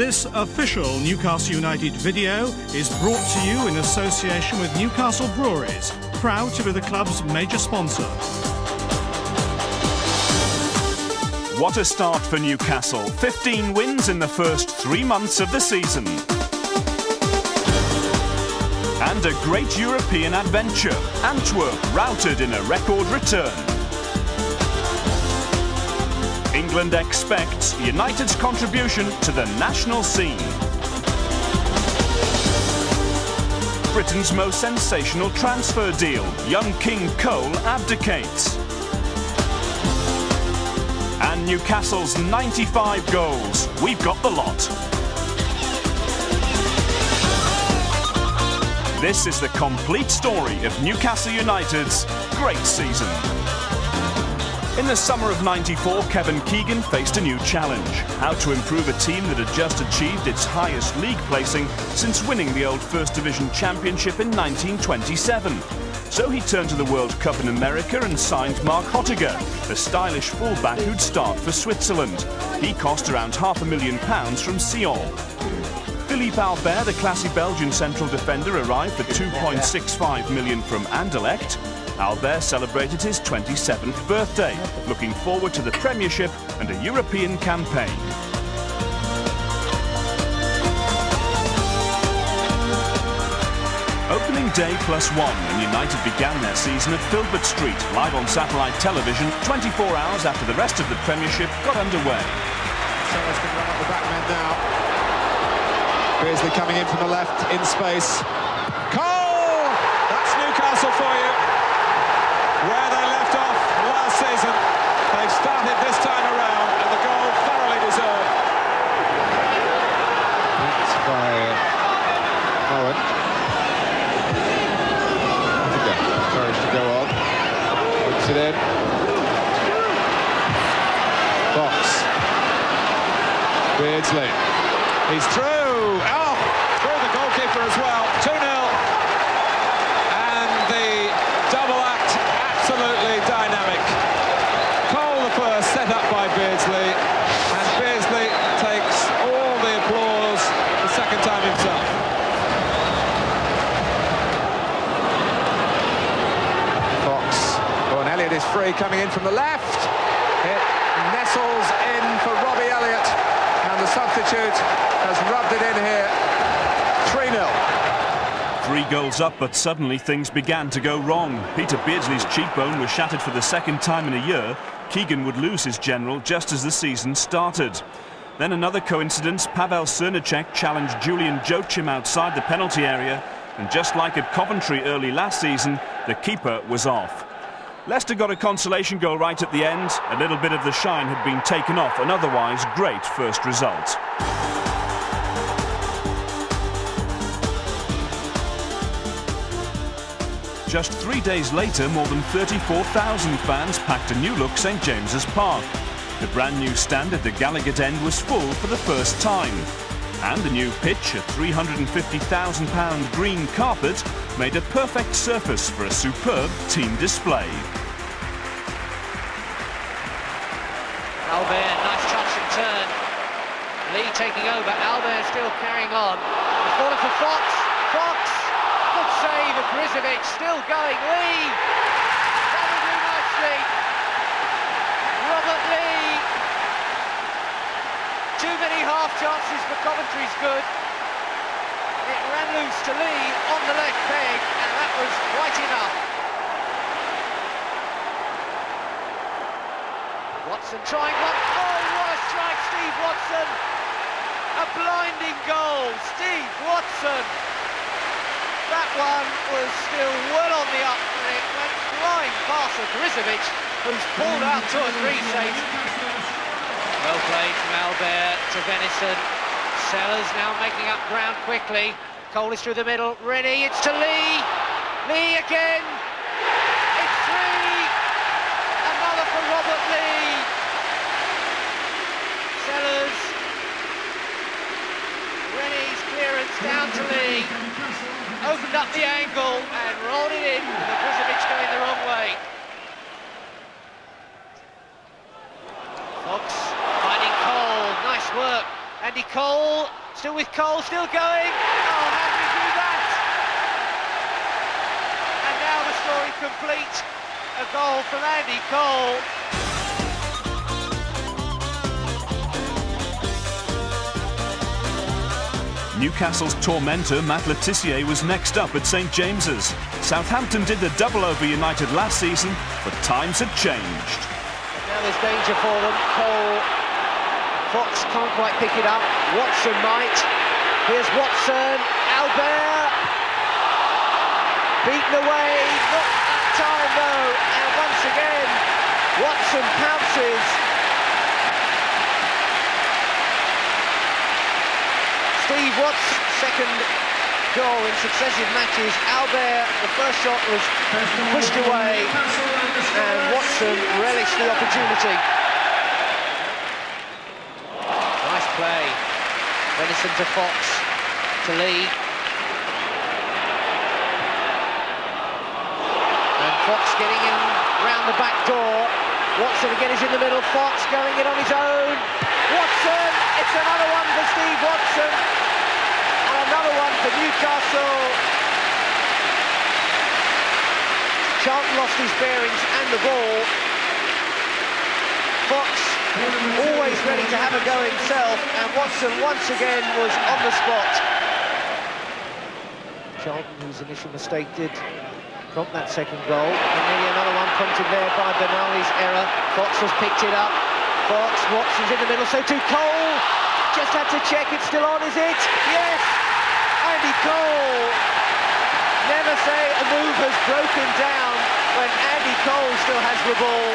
This official Newcastle United video is brought to you in association with Newcastle Breweries, proud to be the club's major sponsor. What a start for Newcastle. 15 wins in the first 3 months of the season. And a great European adventure. Antwerp routed in a record return. England expects United's contribution to the national scene. Britain's most sensational transfer deal. Young King Cole abdicates. And Newcastle's 95 goals. We've got the lot. This is the complete story of Newcastle United's great season. In the summer of '94, Kevin Keegan faced a new challenge: how to improve a team that had just achieved its highest league placing since winning the old First Division Championship in 1927. So he turned to the World Cup in America and signed Mark Hottiger, the stylish fullback who'd start for Switzerland. He cost around £500,000 from Sion. Philippe Albert, the classy Belgian central defender, arrived for £2.65 million from Anderlecht. Albert celebrated his 27th birthday, looking forward to the Premiership and a European campaign. Opening day +1, and United began their season at Filbert Street, live on satellite television, 24 hours after the rest of the Premiership got underway. Sellers can run up the back man now. Beardsley coming in from the left, in space. Cole! That's Newcastle for you. Where they left off last season, they've started this time around, and the goal thoroughly deserved. That's by Owen. Courage to go on. Puts it in. Fox. Beardsley. He's through. Oh, through the goalkeeper as well. 2-0. And the double act absolutely dynamic. Cole the first, set up by Beardsley. And Beardsley takes all the applause the second time himself. Elliott is free, coming in from the left. It nestles in for Robbie Elliott, and the substitute has rubbed it in here. 3-0. 3 goals up, but suddenly things began to go wrong. Peter Beardsley's cheekbone was shattered for the second time in a year. Keegan would lose his general just as the season started. Then another coincidence: Pavel Srnicek challenged Julian Joachim outside the penalty area, and just like at Coventry early last season, the keeper was off. Leicester got a consolation goal right at the end. A little bit of the shine had been taken off an otherwise great first result. Just 3 days later, more than 34,000 fans packed a new-look St James's Park. The brand new stand at the Gallagher end was full for the first time. And the new pitch, a £350,000 green carpet, made a perfect surface for a superb team display. Albert, nice touch and turn. Lee taking over, Albert still carrying on. He's falling for Fox. Fox! Good save of Grizovic, still going. Lee! That will do nicely. Robert Lee! Too many half chances for Coventry's good. It ran loose to Lee on the left peg, and that was quite enough. Watson trying one. Oh, what a strike, Steve Watson! A blinding goal, Steve Watson! That one was still well on the up, and it went flying past Grizovic, who's pulled out 2 or 3 saves. Well played from Albert to Venison. Sellers now making up ground quickly. Cole is through the middle. Rennie, it's to Lee. Lee again. It's 3. Another for Robert Lee. Sellers. Rennie's clearance down to Lee. Opened up the angle and rolled it in, with the Grizovic going the wrong way. Fox finding Cole, nice work. And Andy Cole, still with Cole, still going. Oh, how did he do that? And now the story complete. A goal from Andy Cole. Newcastle's tormentor Matt Le Tissier was next up at St James's. Southampton did the double over United last season, but times had changed. Now there's danger for them. Cole, Fox can't quite pick it up. Watson might. Here's Watson. Albert beaten away. Not that time though. And once again, Watson pounces. Steve Watts' second goal in successive matches. Albert, the first shot was pushed away, and Watson relished the opportunity. Nice play. Venison to Fox, to Lee. And Fox getting in round the back door. Watson again is in the middle. Fox going in on his own. Watson! It's another one for Steve Watson. And another one for Newcastle. Charlton lost his bearings and the ball. Fox always ready to have a go himself, and Watson once again was on the spot. Charlton, whose initial mistake did prompt that second goal, and nearly another one prompted there by Benali's error. Fox has picked it up. Fox, Watson's in the middle, so too Cole. Just had to check, it's still on, is it? Yes! Andy Cole. Never say a move has broken down when Andy Cole still has the ball.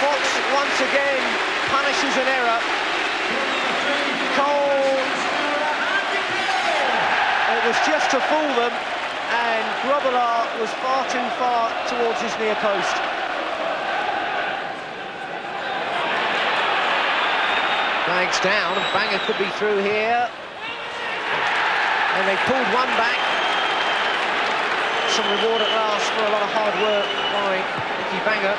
Fox once again punishes an error. Cole, it was just to fool them, and Grobbelaar was far too far towards his near post. Flags down, and Banger could be through here. And they pulled one back. Some reward at last for a lot of hard work by Nicky Banger.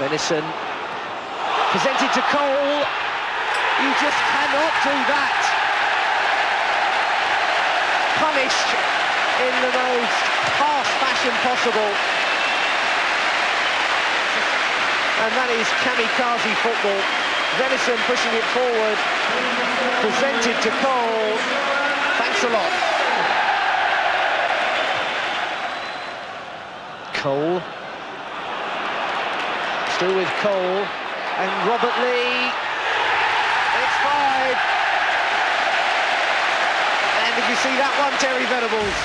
Venison presented to Cole. You just cannot do that. Punished in the most harsh fashion possible. And that is kamikaze football. Venison pushing it forward. Presented to Cole. Thanks a lot. Cole. Still with Cole. And Robert Lee. It's 5. And did you see that one, Terry Venables?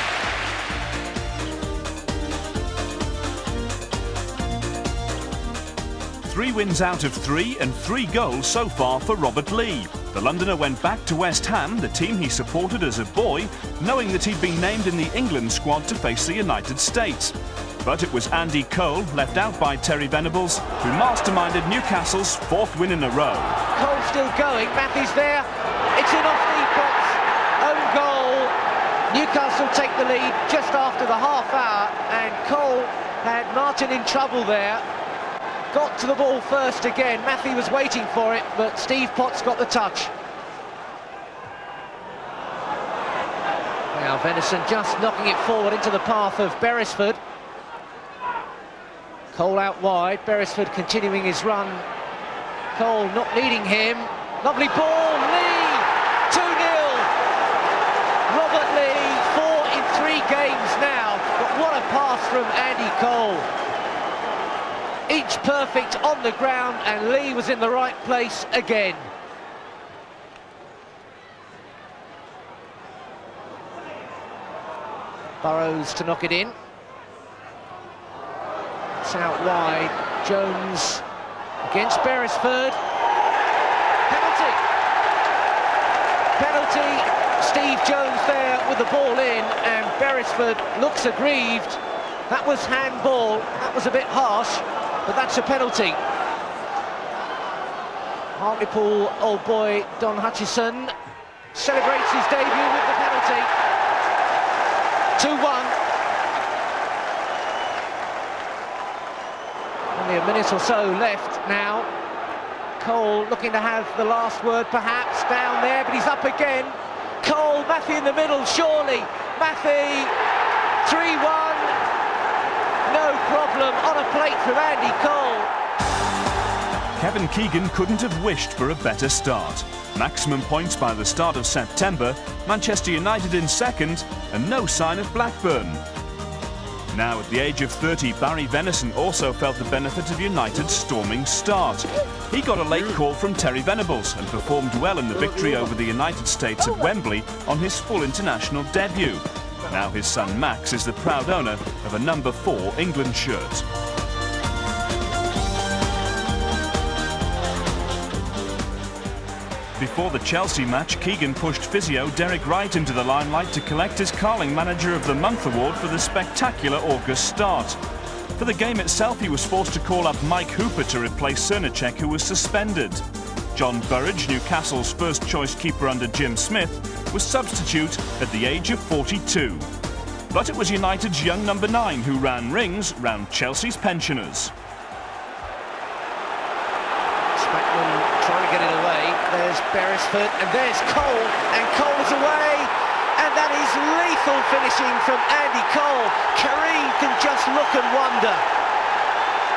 3 wins out of 3 and 3 goals so far for Robert Lee. The Londoner went back to West Ham, the team he supported as a boy, knowing that he'd been named in the England squad to face the United States. But it was Andy Cole, left out by Terry Venables, who masterminded Newcastle's 4th win in a row. Cole still going, Matthew's there, it's in off Steve Potts, own goal. Newcastle take the lead just after the half hour, and Cole had Martin in trouble there. Got to the ball first again. Matthew was waiting for it, but Steve Potts got the touch. Now Venison just knocking it forward into the path of Beresford. Cole out wide, Beresford continuing his run. Cole not needing him. Lovely ball, Lee! 2-0! Robert Lee, 4 in 3 games now. But what a pass from Andy Cole. Each perfect on the ground, and Lee was in the right place again. Burrows to knock it in. It's out wide. Jones against Beresford. Penalty. Penalty. Steve Jones there with the ball in, and Beresford looks aggrieved. That was handball. That was a bit harsh. But that's a penalty. Hartlepool old boy Don Hutchison celebrates his debut with the penalty. 2-1. Only a minute or so left now. Cole looking to have the last word perhaps down there, but he's up again. Cole, Matthew in the middle, surely. Matthew, 3-1. No problem on a plate from Andy Cole. Kevin Keegan couldn't have wished for a better start. Maximum points by the start of September, Manchester United in second, and no sign of Blackburn. Now, at the age of 30, Barry Venison also felt the benefit of United's storming start. He got a late call from Terry Venables and performed well in the victory over the United States at Wembley on his full international debut. Now his son Max is the proud owner of a number 4 England shirt. Before the Chelsea match, Keegan pushed physio Derek Wright into the limelight to collect his Carling Manager of the Month award for the spectacular August start. For the game itself, he was forced to call up Mike Hooper to replace Cernacek, who was suspended. John Burridge, Newcastle's first-choice keeper under Jim Smith, was substitute at the age of 42. But it was United's young number 9 who ran rings round Chelsea's pensioners. Trying to get it away. There's Beresford and there's Cole, and Cole is away, and that is lethal finishing from Andy Cole. Kareem can just look and wonder.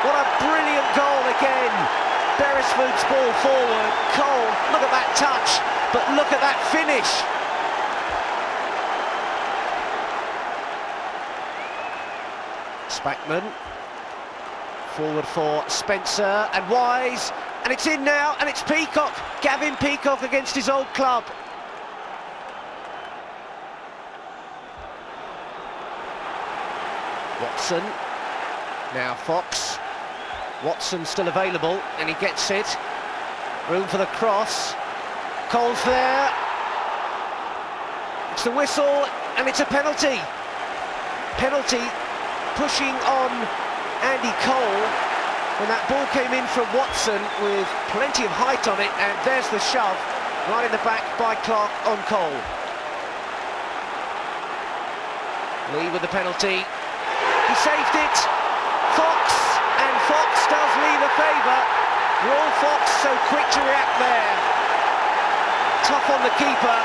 What a brilliant goal again. Beresford's ball forward. Cole, look at that touch, but look at that finish. Spackman forward for Spencer and Wise. And it's in now, and it's Peacock. Gavin Peacock against his old club. Watson. Now Fox. Watson still available, and he gets it. Room for the cross. Cole's there. It's the whistle, and it's a penalty. Penalty pushing on Andy Cole. When that ball came in from Watson with plenty of height on it, and there's the shove right in the back by Clark on Cole. Lee with the penalty. He saved it. Fox, and Fox does Lee the favour. Roy Fox so quick to react there. Tough on the keeper.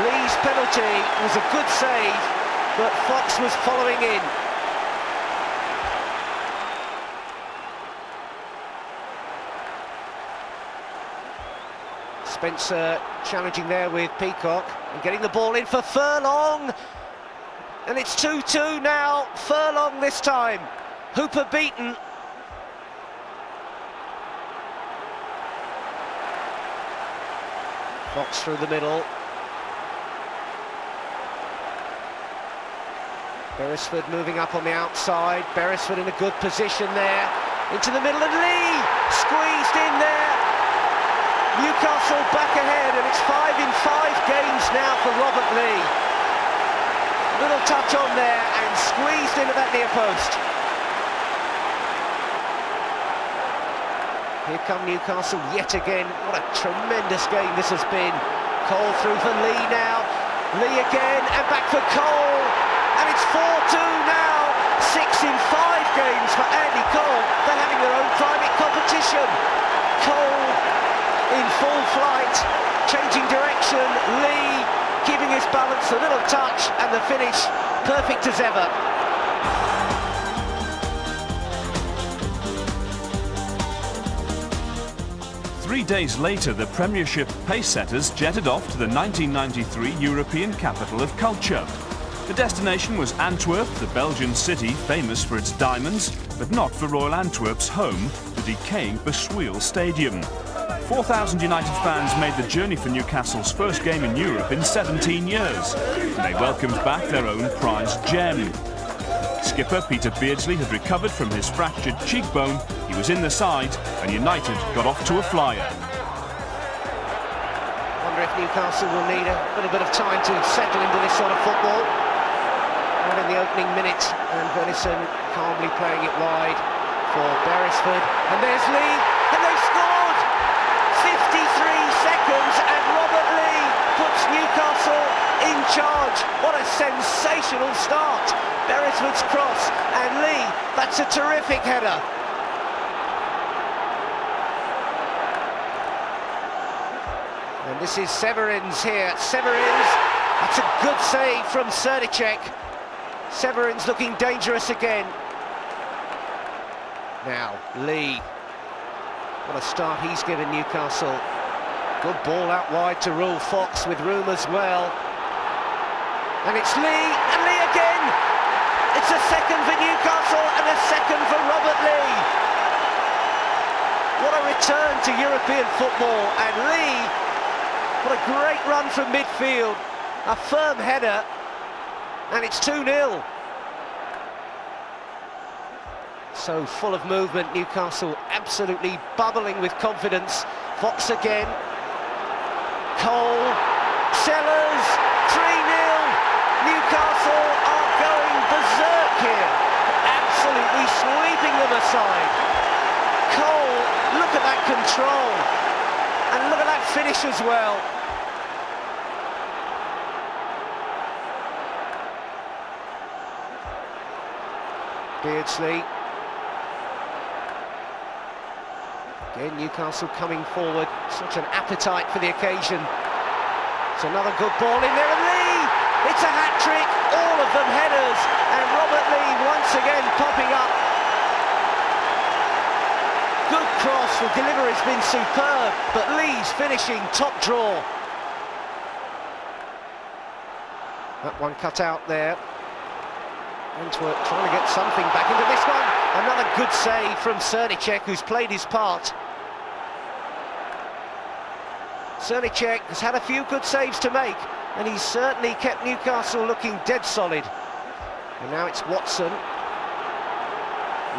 Lee's penalty was a good save, but Fox was following in. Spencer challenging there with Peacock and getting the ball in for Furlong, and it's 2-2 now. Furlong this time. Hooper beaten. Fox through the middle. Beresford moving up on the outside. Beresford in a good position there. Into the middle, and Lee squeezed in there. Newcastle back ahead, and it's 5 in 5 games now for Robert Lee. Little touch on there and squeezed into that near post. Here come Newcastle yet again. What a tremendous game this has been. Cole through for Lee now. Lee again, and back for Cole. And it's 4-2 now. 6 in 5 games for Andy Cole. They're having their own private competition. Cole in full flight, changing direction. Lee keeping his balance, a little touch, and the finish perfect as ever. Three days later, the Premiership pace-setters jetted off to the 1993 European Capital of Culture. The destination was Antwerp, the Belgian city famous for its diamonds, but not for Royal Antwerp's home, the decaying Besweil Stadium. 4,000 United fans made the journey for Newcastle's first game in Europe in 17 years, and they welcomed back their own prized gem. Skipper Peter Beardsley had recovered from his fractured cheekbone, he was in the side, and United got off to a flyer. Wonder if Newcastle will need a little bit of time to settle into this sort of football. Not in the opening minute, and Venison calmly playing it wide for Beresford, and there's Lee, and they've scored! 53 seconds, and Robert Lee puts Newcastle in charge. What a sensational start. Beresford's cross, and Lee, that's a terrific header. And this is Severin's here. Severin's, that's a good save from Srdicek. Severin's looking dangerous again. Now, Lee. What a start he's given Newcastle. Good ball out wide to Rule Fox with room as well. And it's Lee, and Lee again! It's a second for Newcastle and a second for Robert Lee. What a return to European football, and Lee, what a great run from midfield. A firm header, and it's 2-0. So full of movement, Newcastle absolutely bubbling with confidence. Fox again. Cole, Sellers, 3-0. Newcastle are going berserk here, absolutely sweeping them aside. Cole, look at that control, and look at that finish as well. Beardsley. Again, Newcastle coming forward, such an appetite for the occasion. It's another good ball in there, and Lee! It's a hat-trick, all of them headers, and Robert Lee once again popping up. Good cross, the delivery's been superb, but Lee's finishing top draw. That one cut out there. Antwerp trying to get something back into this one. Another good save from Srdicek, who's played his part. Srdicek has had a few good saves to make, and he's certainly kept Newcastle looking dead solid. And now it's Watson.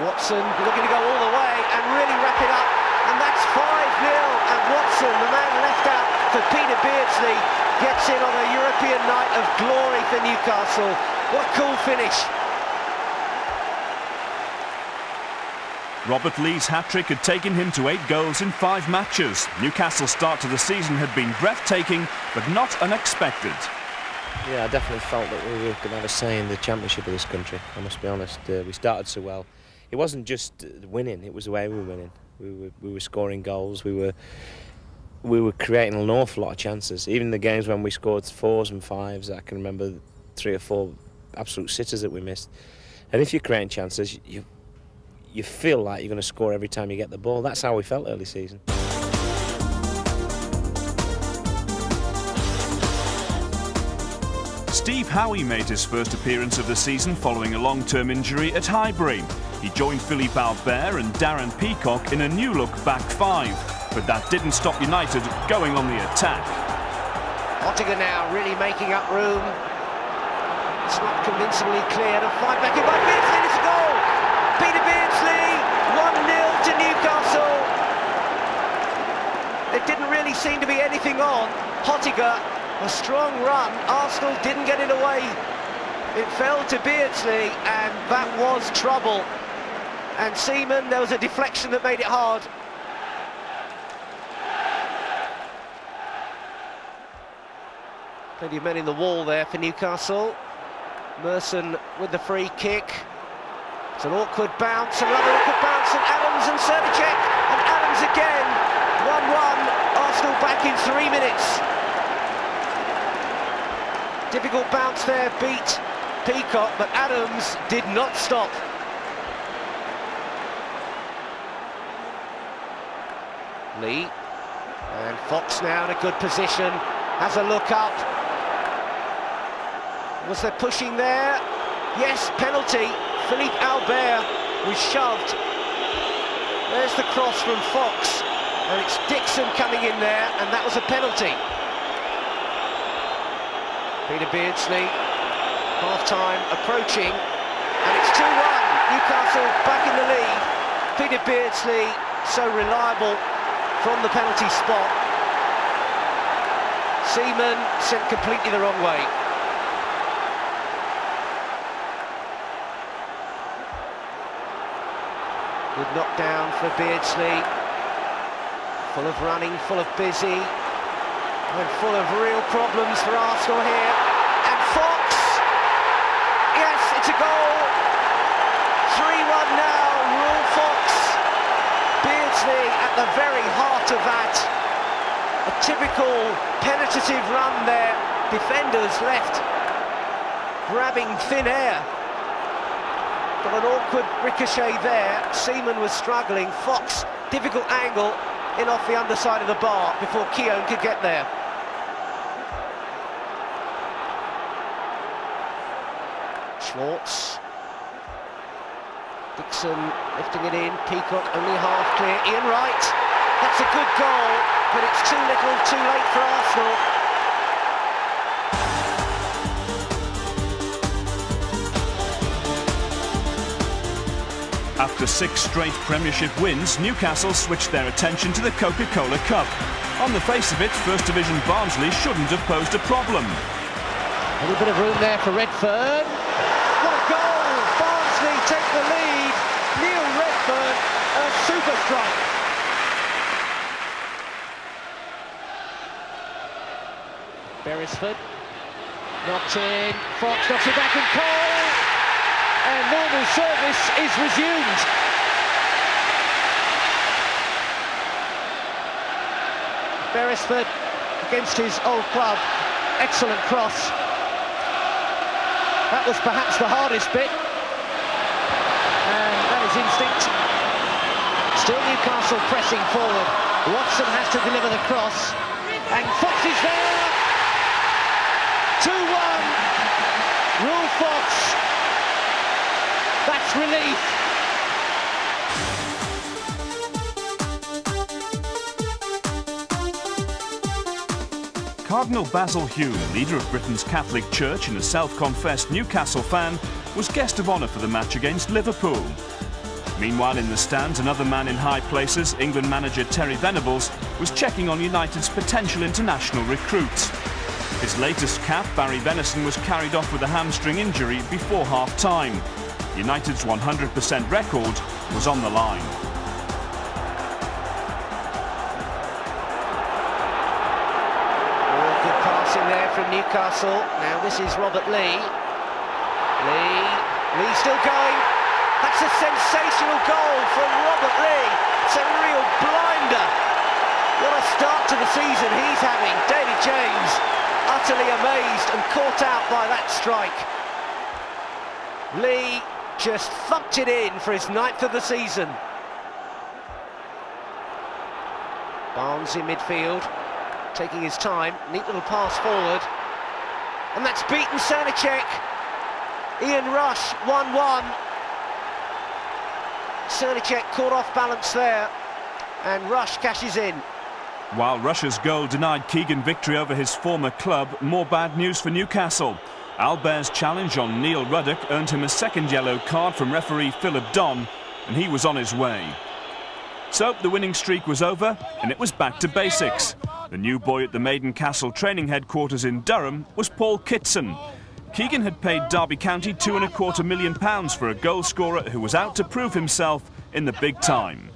Watson looking to go all the way and really wrap it up. And that's 5-0. And Watson, the man left out for Peter Beardsley, gets in on a European night of glory for Newcastle. What a cool finish. Robert Lee's hat-trick had taken him to 8 goals in 5 matches. Newcastle's start to the season had been breathtaking, but not unexpected. Yeah, I definitely felt that we were going to have a say in the championship of this country, I must be honest. We started so well. It wasn't just winning, it was the way we were winning. We were scoring goals, we were creating an awful lot of chances. Even the games when we scored 4s and 5s, I can remember 3 or 4 absolute sitters that we missed. And if you're creating chances, you feel like you're going to score every time you get the ball. That's how we felt early season. Steve Howie made his first appearance of the season following a long-term injury at Highbury. He joined Philippe Albert and Darren Peacock in a new-look back 5, but that didn't stop United going on the attack. Ottinger now really making up room. It's not convincingly clear to fight back in by Beardsley. It's a goal! Peter Beardsley, 1-0 to Newcastle. There didn't really seem to be anything on. Ottinger, a strong run. Arsenal didn't get it away. It fell to Beardsley, and that was trouble. And Seaman, there was a deflection that made it hard. Plenty of men in the wall there for Newcastle. Merson with the free kick. It's an awkward bounce, another awkward bounce, and Adams and Srdicek, and Adams again. 1-1, Arsenal back in 3 minutes. Difficult bounce there, beat Peacock, but Adams did not stop. Lee, and Fox now in a good position, has a look up. Was there pushing there? Yes, penalty. Philippe Albert was shoved. There's the cross from Fox, and it's Dixon coming in there, and that was a penalty. Peter Beardsley, half-time approaching, and it's 2-1. Newcastle back in the lead. Peter Beardsley, so reliable from the penalty spot. Seaman sent completely the wrong way. Good knockdown for Beardsley. Full of running, full of busy, and full of real problems for Arsenal here. And Fox! Yes, to goal. 3-1 now, Rule Fox. Beardsley at the very heart of that. A typical penetrative run there. Defenders left grabbing thin air. Got an awkward ricochet there. Seaman was struggling. Fox, difficult angle in off the underside of the bar before Keown could get there. Schwartz. Dixon lifting it in. Peacock only half clear. Ian Wright. That's a good goal, but it's too little, too late for Arsenal. After 6 straight Premiership wins, Newcastle switched their attention to the Coca-Cola Cup. On the face of it, First Division Barnsley shouldn't have posed a problem. A little bit of room there for Redfern. What a goal! Barnsley take the lead. Neil Redfern, a super strike. Beresford knocked in. Fox knocks it back in. Cole. And normal service is resumed. Beresford against his old club. Excellent cross. That was perhaps the hardest bit. And that is instinct. Still Newcastle pressing forward. Watson has to deliver the cross. And Fox is there. 2-1. Rule Fox. That's relief. Cardinal Basil Hume, leader of Britain's Catholic Church and a self-confessed Newcastle fan, was guest of honour for the match against Liverpool. Meanwhile, in the stands, another man in high places, England manager Terry Venables, was checking on United's potential international recruits. His latest cap, Barry Venison, was carried off with a hamstring injury before half-time. United's 100% record was on the line. Oh, good passing there from Newcastle. Now this is Robert Lee. Lee still going. That's a sensational goal from Robert Lee. It's a real blinder. What a start to the season he's having. David James utterly amazed and caught out by that strike. Lee just thumped it in for his 9th of the season. Barnes in midfield, taking his time, neat little pass forward. And that's beaten Srnicek. Ian Rush, 1-1. Srnicek caught off balance there, and Rush cashes in. While Rush's goal denied Keegan victory over his former club, more bad news for Newcastle. Albert's challenge on Neil Ruddock earned him a second yellow card from referee Philip Don, and he was on his way. So the winning streak was over, and it was back to basics. The new boy at the Maiden Castle training headquarters in Durham was Paul Kitson. Keegan had paid Derby County £2.25 million for a goal scorer who was out to prove himself in the big time.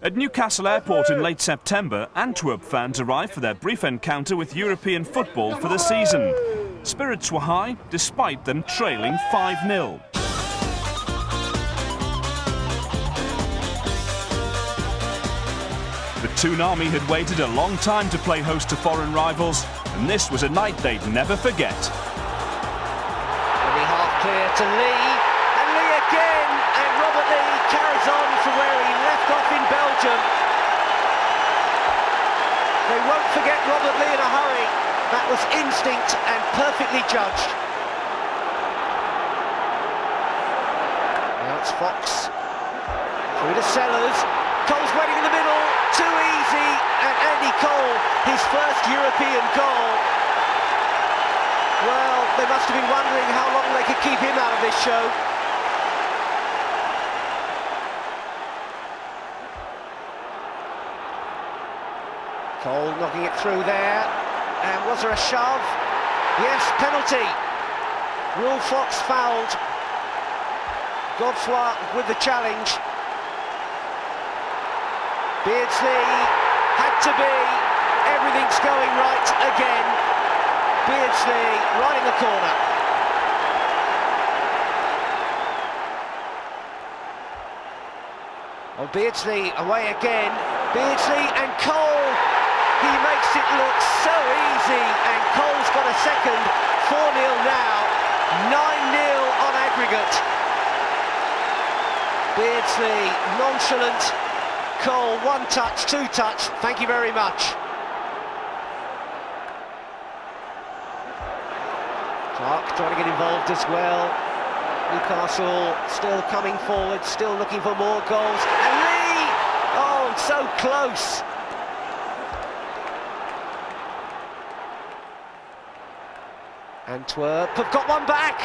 At Newcastle Airport in late September, Antwerp fans arrived for their brief encounter with European football for the season. Spirits were high, despite them trailing 5-0. The Toon Army had waited a long time to play host to foreign rivals, and this was a night they'd never forget. Only half clear to Lee, and Lee again, and Robert Lee carries on from where he left off in Belgium. They won't forget Robert Lee in a hurry. That was instinct and perfectly judged. Now it's Fox. Through to Sellers. Cole's waiting in the middle. Too easy. And Andy Cole, his first European goal. Well, they must have been wondering how long they could keep him out of this show. Cole knocking it through there. And was there a shove? Yes, penalty. Rule Fox fouled. Godfroy with the challenge. Beardsley had to be. Everything's going right again. Beardsley right in the corner. Oh, Beardsley away again. Beardsley and Cole. He makes it look so easy, and Cole's got a second. 4-0 now. 9-0 on aggregate. Beardsley nonchalant. Cole 1 touch, 2 touch. Thank you very much. Clark trying to get involved as well. Newcastle still coming forward, still looking for more goals. And Lee! Oh, so close. Antwerp have got one back.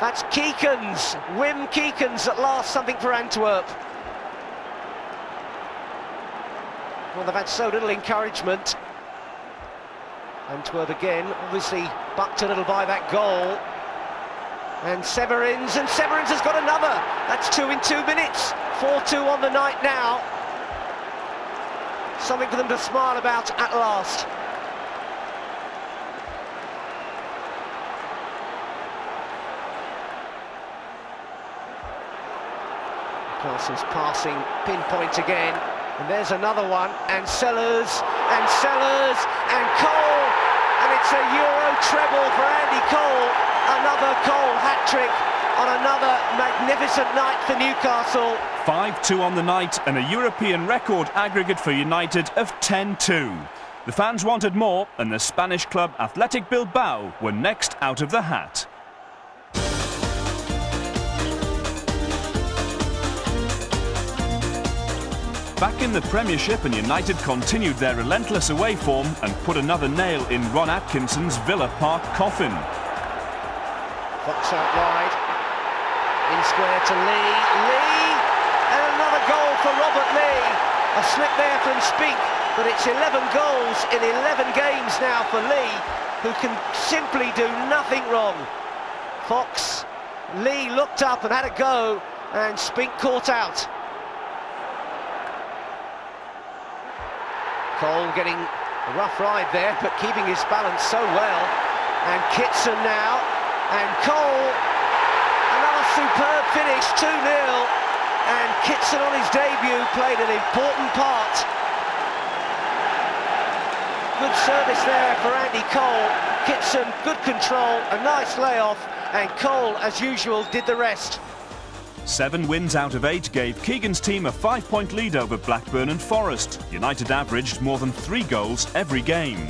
That's Keekins. Wim Keekins at last, something for Antwerp. Well, they've had so little encouragement. Antwerp again, obviously bucked a little by that goal. And Severins has got another. That's 2 in 2 minutes. 4-2 on the night now. Something for them to smile about at last. Newcastle's passing pinpoint again. And there's another one. And Sellers and Cole. And it's a Euro treble for Andy Cole. Another Cole hat-trick on another magnificent night for Newcastle. 5-2 on the night and a European record aggregate for United of 10-2. The fans wanted more, and the Spanish club Athletic Bilbao were next out of the hat. Back in the Premiership, and United continued their relentless away form and put another nail in Ron Atkinson's Villa Park coffin. Fox out wide, in square to Lee, and another goal for Robert Lee. A slip there from Spink, but it's 11 goals in 11 games now for Lee, who can simply do nothing wrong. Fox, Lee looked up and had a go, and Spink caught out. Cole getting a rough ride there, but keeping his balance so well. And Kitson now, and Cole, another superb finish, 2-0. And Kitson on his debut played an important part. Good service there for Andy Cole. Kitson, good control, a nice layoff, and Cole, as usual, did the rest. 7 wins out of 8 gave Keegan's team a 5-point lead over Blackburn and Forest. United averaged more than 3 goals every game.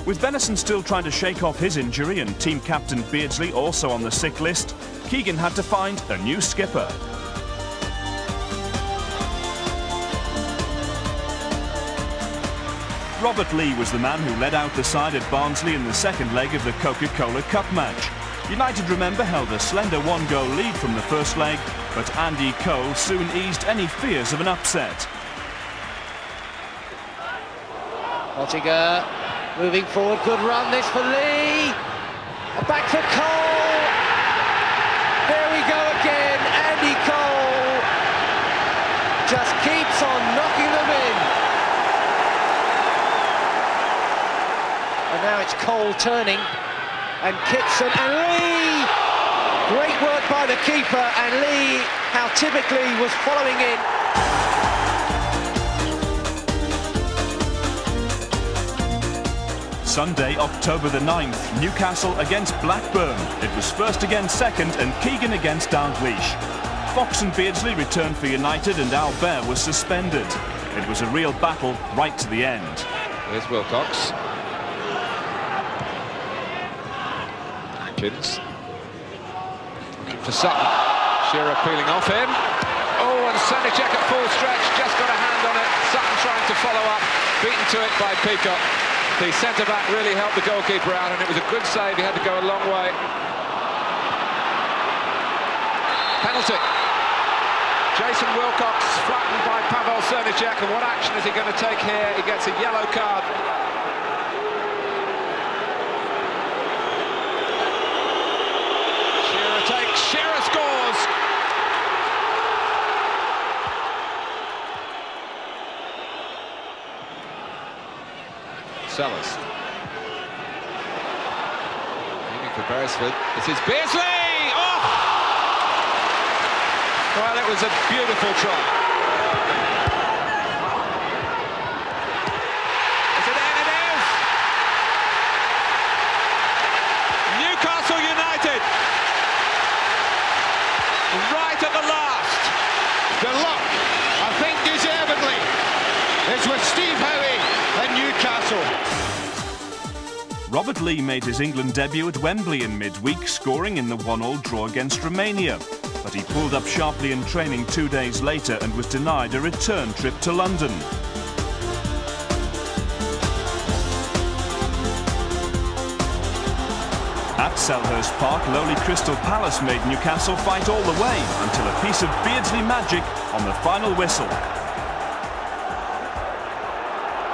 With Benison still trying to shake off his injury and team captain Beardsley also on the sick list, Keegan had to find a new skipper. Robert Lee was the man who led out the side at Barnsley in the second leg of the Coca-Cola Cup match. United, remember, held a slender 1-goal lead from the first leg, but Andy Cole soon eased any fears of an upset. Ottinger moving forward, good run this for Lee. Back for Cole. There we go again, Andy Cole just keeps on knocking them in. And now it's Cole turning. And Kitson and Lee! Great work by the keeper, and Lee, how typically, was following in. Sunday, October the 9th, Newcastle against Blackburn. It was first against second and Keegan against Dalglish. Fox and Beardsley returned for United and Albert was suspended. It was a real battle right to the end. Here's Wilcox. Looking for Sutton. Shearer peeling off him. Oh, and Sanicek at full stretch, just got a hand on it. Sutton trying to follow up, beaten to it by Peacock. The centre-back really helped the goalkeeper out, and it was a good save. He had to go a long way. Penalty. Jason Wilcox flattened by Pavel Sanicek, and what action is he going to take here? He gets a yellow card. Shearer scores! Sellers. Aiming for Beresford. This is Beardsley! Oh! Well, it was a beautiful try. Robert Lee made his England debut at Wembley in midweek, scoring in the 1-1 draw against Romania. But he pulled up sharply in training 2 days later and was denied a return trip to London. At Selhurst Park, lowly Crystal Palace made Newcastle fight all the way until a piece of Beardsley magic on the final whistle.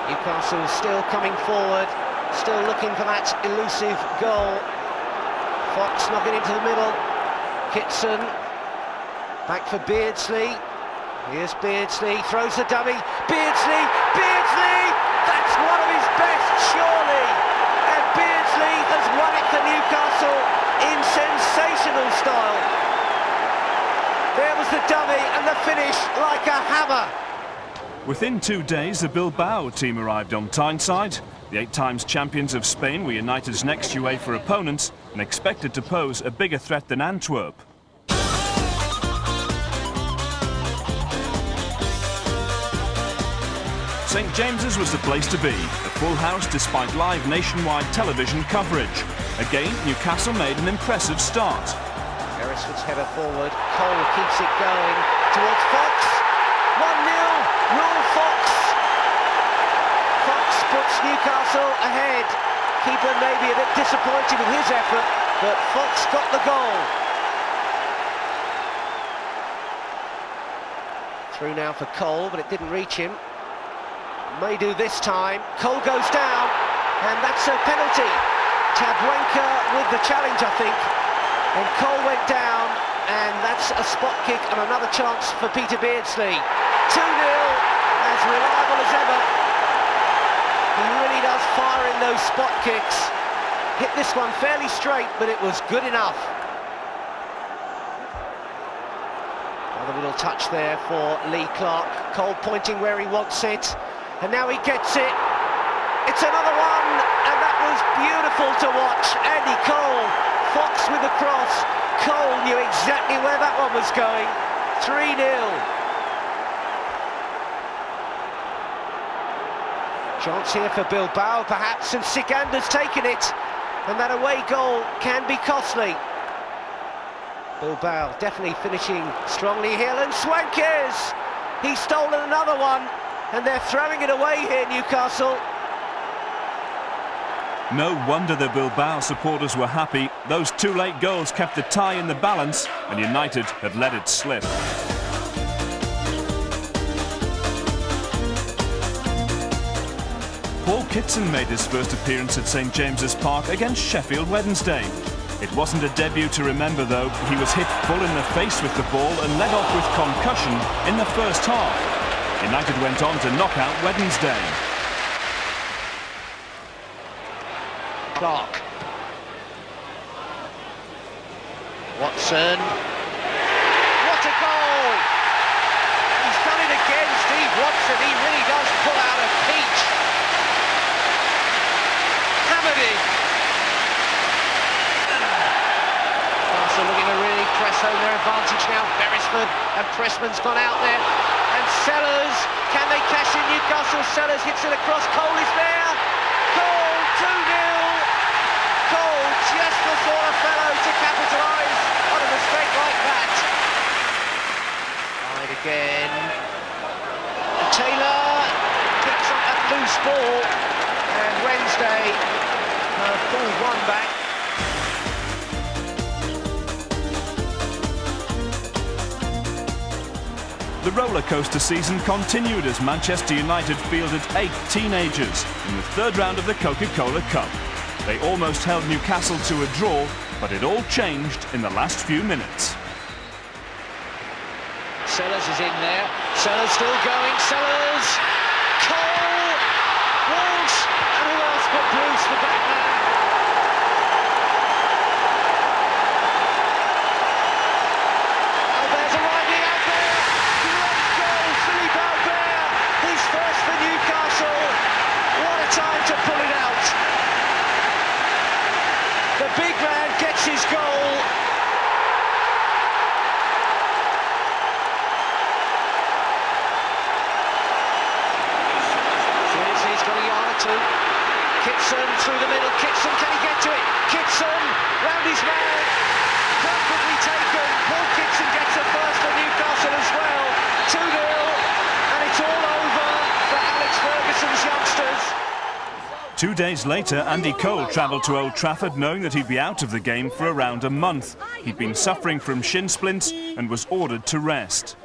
Newcastle still coming forward, still looking for that elusive goal. Fox knocking into the middle. Kitson back for Beardsley. Here's Beardsley, throws the dummy. Beardsley! That's one of his best, surely! And Beardsley has won it for Newcastle in sensational style. There was the dummy and the finish like a hammer. Within 2 days, the Bilbao team arrived on Tyneside. The 8 times champions of Spain were United's next UEFA opponents and expected to pose a bigger threat than Antwerp. St James's was the place to be, a full house despite live nationwide television coverage. Again, Newcastle made an impressive start. Beresford's header forward, Cole keeps it going towards Fox. 1-0, Rule Fox. Fox puts Newcastle ahead. Keeper maybe a bit disappointed with his effort, but Fox got the goal. Through now for Cole, but it didn't reach him. May do this time. Cole goes down, and that's a penalty. Tabwenka with the challenge, I think. And Cole went down, and that's a spot kick and another chance for Peter Beardsley. 2-0, as reliable as ever. He really does fire in those spot kicks. Hit this one fairly straight, but it was good enough. Another little touch there for Lee Clark. Cole pointing where he wants it. And now he gets it. It's another one, and that was beautiful to watch. Andy Cole, Fox with the cross. Cole knew exactly where that one was going. 3-0. Chance here for Bilbao, perhaps, and Sikander's taken it. And that away goal can be costly. Bilbao definitely finishing strongly here, and Swankes! He's stolen another one. And they're throwing it away here, Newcastle. No wonder the Bilbao supporters were happy. Those 2 late goals kept the tie in the balance, and United had let it slip. Paul Kitson made his first appearance at St James's Park against Sheffield Wednesday. It wasn't a debut to remember, though. He was hit full in the face with the ball and led off with concussion in the first half. United went on to knock out Wednesday. Clark. Watson. What a goal! He's done it again, Steve Watson. He really does pull out a peach. Hammered in. Newcastle looking to really press home their advantage now. Beresford and Pressman's gone out there. And Sellers, can they cash in? Newcastle, Sellers hits it across, Cole is there. Cole, 2-0. Cole, just the sort of fellow to capitalise on a mistake like that. Right again. And Taylor picks up that loose ball. And Wednesday pulls one back. The roller coaster season continued as Manchester United fielded 8 teenagers in the 3rd round of the Coca-Cola Cup. They almost held Newcastle to a draw, but it all changed in the last few minutes. Sellers is in there. Sellers still going. Sellers. Cole. Walsh. And who else but Bruce, the back man? Big man gets his goal. He's got a yard or two. Kitson through the middle. Kitson, can he get to it? Kitson round his man. Perfectly taken. Paul Kitson gets a first for Newcastle as well. 2-0, and it's all over for Alex Ferguson's youngsters. 2 days later, Andy Cole travelled to Old Trafford knowing that he'd be out of the game for around a month. He'd been suffering from shin splints and was ordered to rest.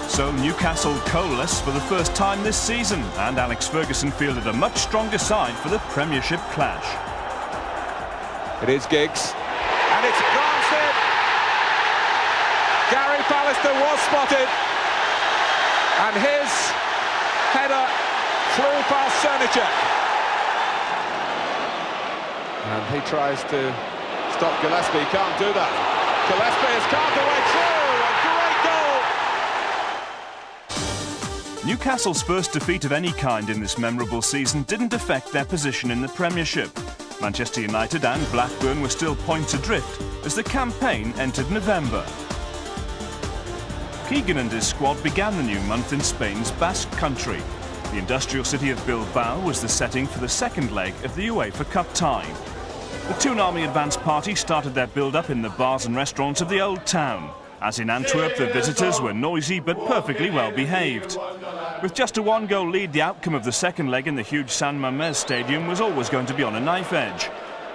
So Newcastle goalless for the first time this season, and Alex Ferguson fielded a much stronger side for the Premiership clash. It is Giggs, and it's glanced in. Gary Pallister was spotted, and his header flew past Cernicek. And he tries to stop Gillespie, can't do that. Gillespie has carved the way through, a great goal! Newcastle's first defeat of any kind in this memorable season didn't affect their position in the Premiership. Manchester United and Blackburn were still points adrift as the campaign entered November. Keegan and his squad began the new month in Spain's Basque Country. The industrial city of Bilbao was the setting for the second leg of the UEFA Cup tie. The Toon Army advance party started their build-up in the bars and restaurants of the Old Town. As in Antwerp, the visitors were noisy but perfectly well behaved. With just a one-goal lead, the outcome of the second leg in the huge San Mamés stadium was always going to be on a knife edge.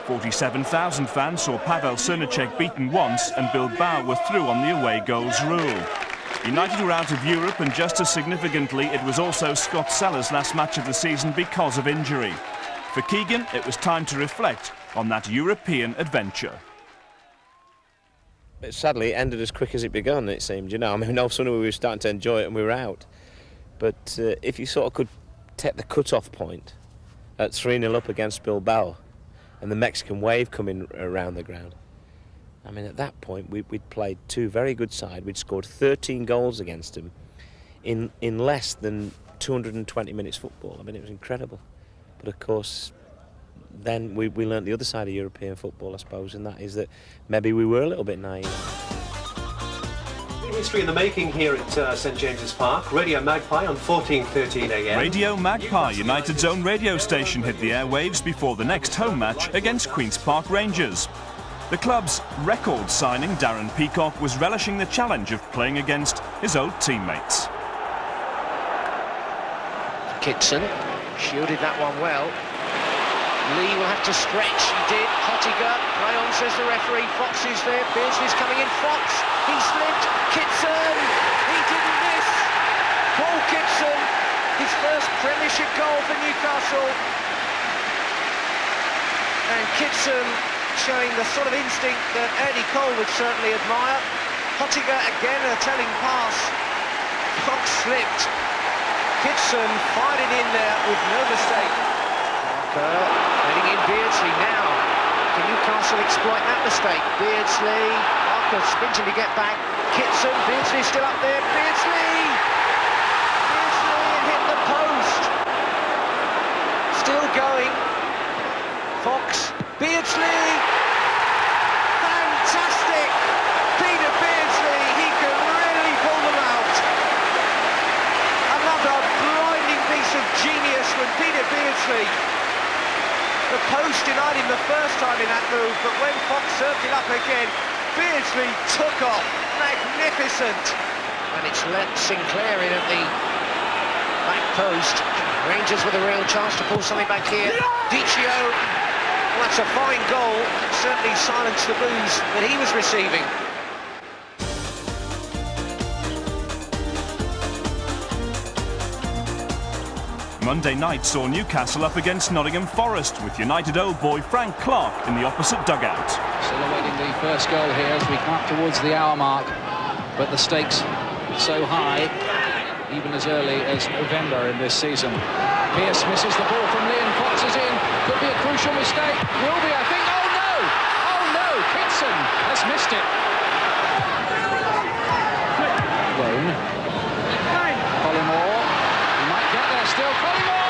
47,000 fans saw Pavel Cernicek beaten once, and Bilbao were through on the away goals rule. United were out of Europe, and just as significantly, it was also Scott Sellers' last match of the season because of injury. For Keegan, it was time to reflect on that European adventure. Sadly, it ended as quick as it began, it seemed. You know, I mean, all of a sudden we were starting to enjoy it and we were out. But if you sort of could take the cut-off point at 3-0 up against Bilbao and the Mexican wave coming around the ground, I mean, at that point, we'd played two very good sides. We'd scored 13 goals against them in less than 220 minutes football. I mean, it was incredible. But, of course, then we learnt the other side of European football, I suppose, and that is that maybe we were a little bit naive. History in the making here at St James's Park. Radio Magpie on 14:13 AM. Radio Magpie, United's own radio station, hit the airwaves before the next home match against Queen's Park Rangers. The club's record signing, Darren Peacock, was relishing the challenge of playing against his old teammates. Kitson shielded that one well. Lee will have to stretch, he did. Hottiger, play on, says the referee. Fox is there, Beardsley's coming in. Fox, he slipped. Kitson, he didn't miss. Paul Kitson, his first Premiership goal for Newcastle. And Kitson showing the sort of instinct that Eddie Cole would certainly admire. Hottiger again, a telling pass. Fox slipped. Kitson fired it in there with no mistake. Heading in Beardsley now. Can Newcastle exploit that mistake? Beardsley, Parker sprinting to get back. Kitson, Beardsley still up there. Beardsley! Beardsley and hit the post. Still going. Fox, Beardsley! Fantastic! Peter Beardsley, he can really pull them out. Another blinding piece of genius from Peter Beardsley. The post denied him the first time in that move, but when Fox served it up again, Beardsley took off. Magnificent. And it's let Sinclair in at the back post. Rangers with a real chance to pull something back here. Dicio, well, that's a fine goal. Certainly silenced the boos that he was receiving. Monday night saw Newcastle up against Nottingham Forest, with United old boy Frank Clark in the opposite dugout. Still awaiting the first goal here as we come up towards the hour mark, but the stakes so high, even as early as November in this season. Pearce misses the ball from Lynn, Fox is in, could be a crucial mistake, will be, I think, oh no, Kitson has missed it. Lone. Collymore. Get there still, Collymore!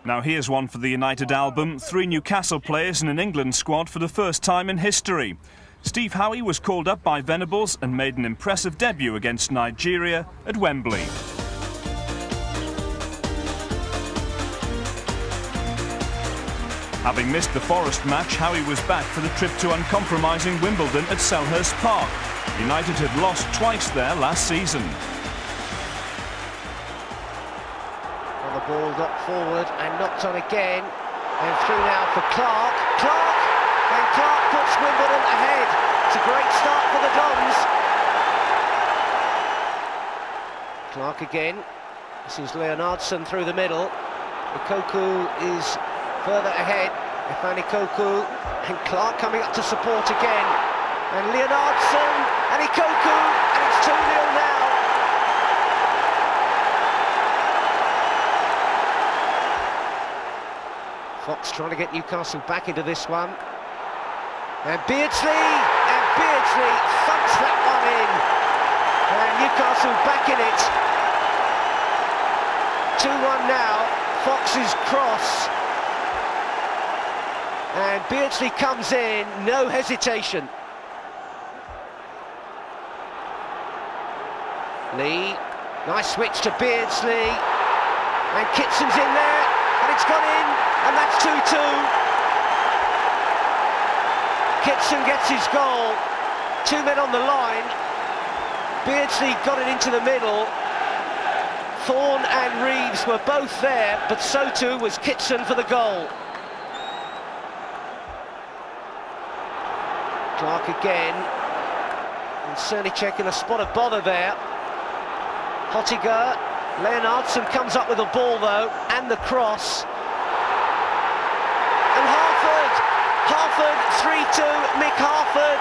Now here's one for the United album. 3 Newcastle players in an England squad for the first time in history. Steve Howie was called up by Venables and made an impressive debut against Nigeria at Wembley. Having missed the Forest match, Howie was back for the trip to uncompromising Wimbledon at Selhurst Park. United had lost twice there last season. On the ball, knocked forward and knocked on again. And through now for Clark. And Clark puts Wimbledon ahead. It's a great start for the Dons. Clark again. This is Leonardson through the middle. Ikoku is further ahead. Ifeanyi Koku and Clark coming up to support again. And Leonardson and Ikoku, and it's 2-0 now. Fox trying to get Newcastle back into this one. And Beardsley thumps that one in. And Newcastle back in it. 2-1 now. Fox's cross. And Beardsley comes in, no hesitation. Lee, nice switch to Beardsley. And Kitson's in there, and it's gone in, and that's 2-2. Kitson gets his goal. 2 men on the line. Beardsley got it into the middle. Thorne and Reeves were both there, but so too was Kitson for the goal. Clark again, and Cernicek in a spot of bother there. Hottiger, Leonardson comes up with the ball though, and the cross. And Harford, 3-2, Mick Harford.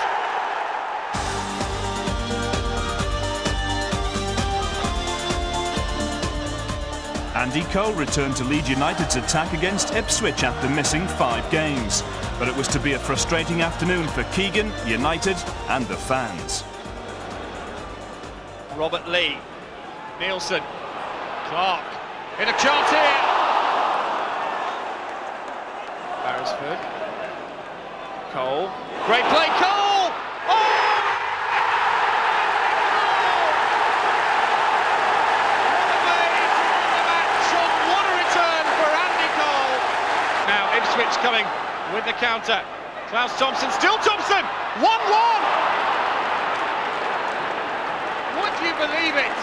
Andy Cole returned to lead United's attack against Ipswich after missing 5 games. But it was to be a frustrating afternoon for Keegan, United and the fans. Robert Lee, Nielsen, Clark, in a chance here. Beresford, Cole, great play, Cole! Oh! What a return for Andy Cole! Now Ipswich coming with the counter. Klaus Thompson, still Thompson! 1-1! Would you believe it?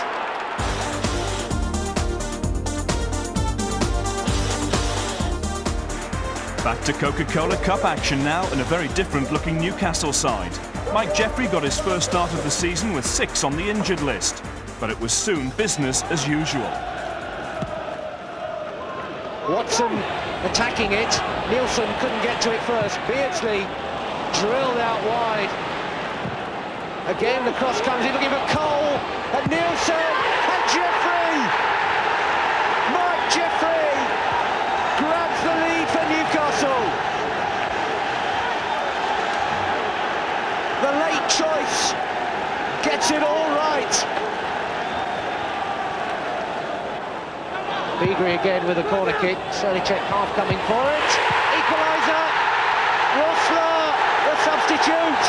Back to Coca-Cola Cup action now, and a very different looking Newcastle side. Mike Jeffrey got his first start of the season with 6 on the injured list, but it was soon business as usual. Watson attacking it. Nielsen couldn't get to it first. Beardsley drilled out wide. Again, the cross comes in, looking for Cole, and Nielsen, and Jeffrey! Mike Jeffrey grabs the lead for Newcastle. The late choice gets it all right. Beagrie again with a corner kick. Cernicek half coming for it. Equaliser. Rossler, the substitute.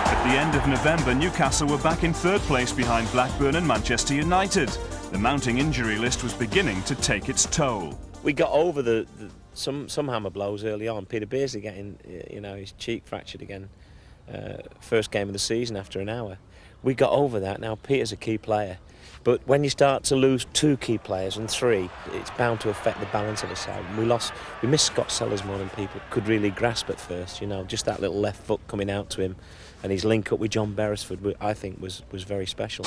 At the end of November, Newcastle were back in 3rd place behind Blackburn and Manchester United. The mounting injury list was beginning to take its toll. We got over some hammer blows early on. Peter Beardsley getting, his cheek fractured again. First game of the season after an hour. We got over that. Now Peter's a key player. But when you start to lose 2 key players and 3, it's bound to affect the balance of the side. We missed Scott Sellers more than people could really grasp at first. Just that little left foot coming out to him, and his link up with John Beresford, I think, was very special.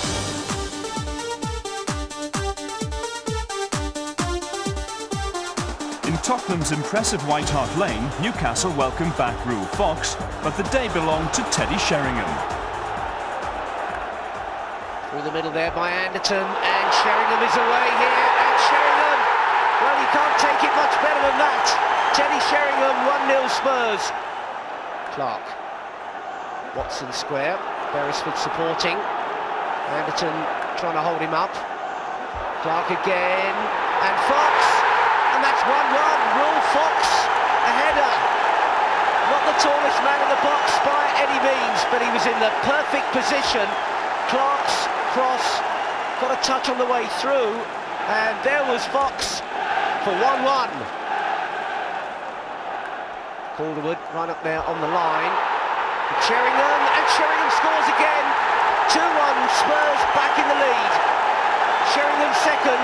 In Tottenham's impressive White Hart Lane, Newcastle welcomed back Rule Fox, but the day belonged to Teddy Sheringham. Through the middle there by Anderton, and Sheringham is away here, and Sheringham, well, you can't take it much better than that. Teddy Sheringham, 1-0 Spurs. Clark, Watson square, Beresford supporting, Anderton trying to hold him up, Clark again, and Fox, and that's 1-1, Rule Fox, a header. Not the tallest man in the box by any but he was in the perfect position. Clark's cross got a touch on the way through, and there was Fox for 1-1. Calderwood right up there on the line. Sheringham, and Sheringham scores again. 2-1, Spurs back in the lead. Sheringham second.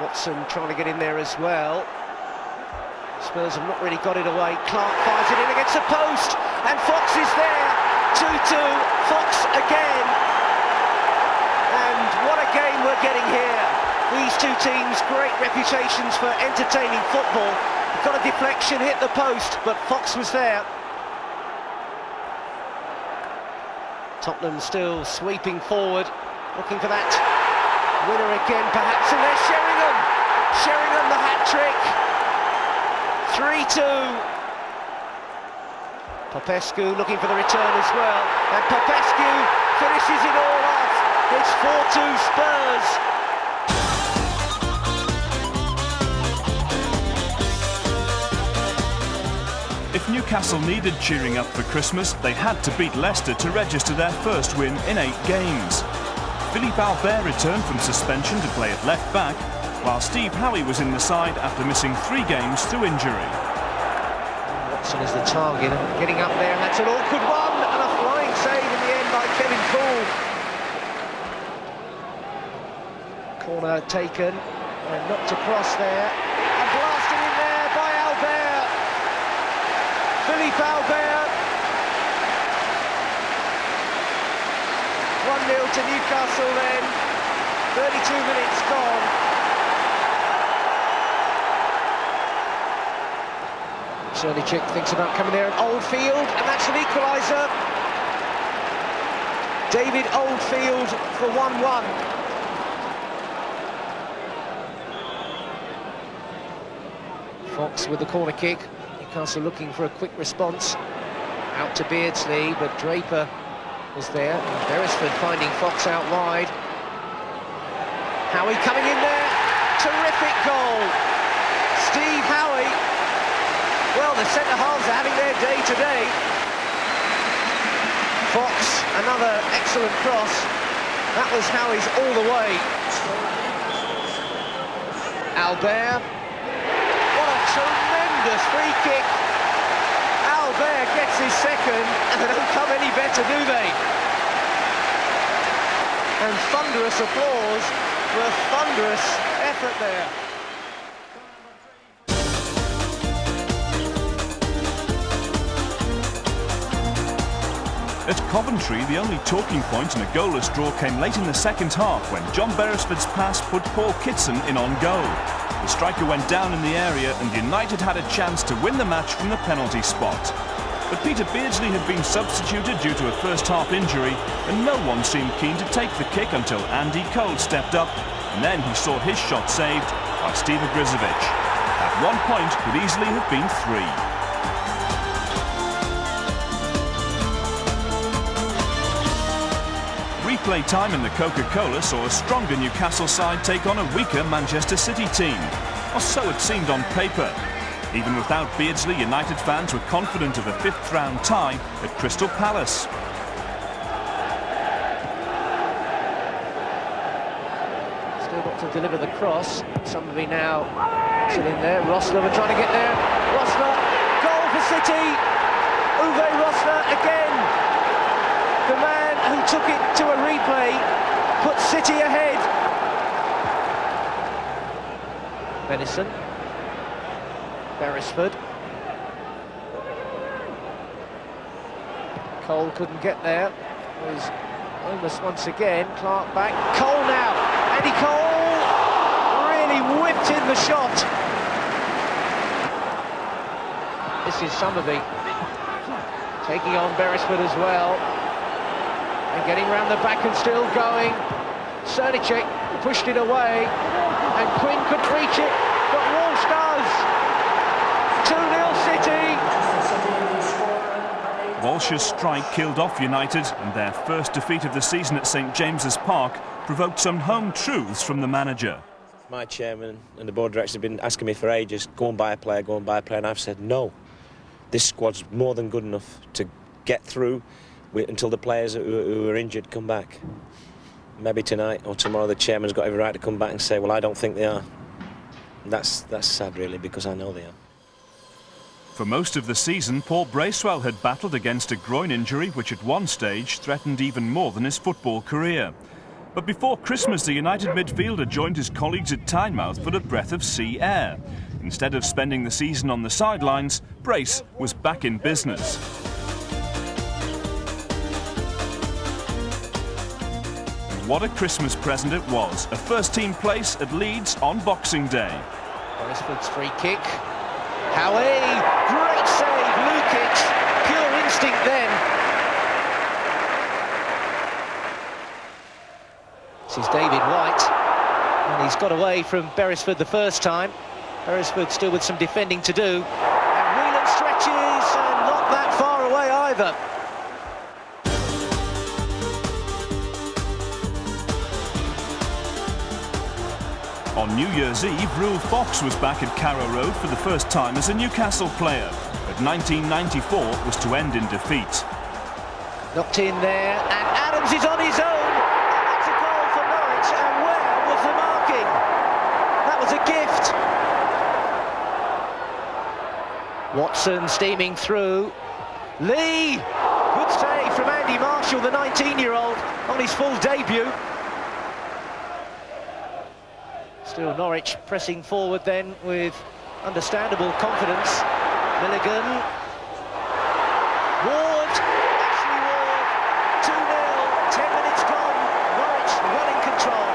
Watson trying to get in there as well. Spurs have not really got it away. Clark fires it in against the post, and Fox is there. 2-2, Fox again. And what a game we're getting here. These two teams, great reputations for entertaining football. Got a deflection, hit the post, but Fox was there. Tottenham still sweeping forward, looking for that winner again, perhaps, and there's Sheringham. Sheringham, the hat-trick. 3-2. Popescu looking for the return as well, and Popescu finishes it all off. It's 4-2 Spurs. If Newcastle needed cheering up for Christmas, they had to beat Leicester to register their first win in 8 games. Philippe Albert returned from suspension to play at left back, while Steve Howe was in the side after missing 3 games through injury. Watson is the target, getting up there, and that's an awkward one, and a flying save in the end by Kevin Poole. Corner taken, and knocked across there, and blasted in there by Albert. Philippe Albert. 1-0 to Newcastle then. 32 minutes gone. Czernychik thinks about coming there at Oldfield, and that's an equaliser. David Oldfield for 1-1. Fox with the corner kick. Newcastle looking for a quick response. Out to Beardsley, but Draper was there. Beresford finding Fox out wide. Howie coming in there. Terrific goal. Steve Howie. Well, the centre-halves are having their day today. Fox, another excellent cross. That was Howie's all the way. Albert. What a tremendous free kick. Albert gets his second, and they don't come any better, do they? And thunderous applause for a thunderous effort there. At Coventry, the only talking point in a goalless draw came late in the second half when John Beresford's pass put Paul Kitson in on goal. The striker went down in the area and United had a chance to win the match from the penalty spot. But Peter Beardsley had been substituted due to a first-half injury, and no one seemed keen to take the kick until Andy Cole stepped up, and then he saw his shot saved by Steve Ogrizovic. At one point, could easily have been 3. Replay time in the Coca-Cola saw a stronger Newcastle side take on a weaker Manchester City team, or so it seemed on paper. Even without Beardsley, United fans were confident of a 5th round tie at Crystal Palace. Still got to deliver the cross. Somebody now still in there. Rosler were trying to get there. Rosler, goal for City. Uwe Rosler again. The man who took it to a replay put City ahead. Benison. Beresford. Cole couldn't get there. It was almost once again. Clark back. Cole now. Andy Cole really whipped in the shot. This is Somerby taking on Beresford as well. And getting round the back and still going. Czernychik pushed it away. And Quinn couldn't reach it. But Walsh does. 2-0 City. Walsh's strike killed off United, and their first defeat of the season at St James's Park provoked some home truths from the manager. My chairman and the board of directors have been asking me for ages, go and buy a player, go and buy a player, and I've said no. This squad's more than good enough to get through until the players who are injured come back. Maybe tonight or tomorrow the chairman's got every right to come back and say, well, I don't think they are. That's sad, really, because I know they are. For most of the season, Paul Bracewell had battled against a groin injury which at one stage threatened even more than his football career. But before Christmas, the United midfielder joined his colleagues at Tynemouth for a breath of sea air. Instead of spending the season on the sidelines, Brace was back in business. What a Christmas present it was. A first-team place at Leeds on Boxing Day. Beresford's free kick. Howie! Great save, Lukic. Pure instinct then. This is David White. And he's got away from Beresford the first time. Beresford still with some defending to do. And Whelan stretches, and not that far away either. On New Year's Eve, Rule Fox was back at Carrow Road for the first time as a Newcastle player. But 1994 was to end in defeat. Knocked in there, and Adams is on his own. And that's a goal for Norwich, and where was the marking? That was a gift. Watson steaming through. Lee! Good save from Andy Marshall, the 19-year-old, on his full debut. Still Norwich pressing forward then with understandable confidence. Milligan. Ward. Ashley Ward. 2-0. 10 minutes gone. Norwich well in control.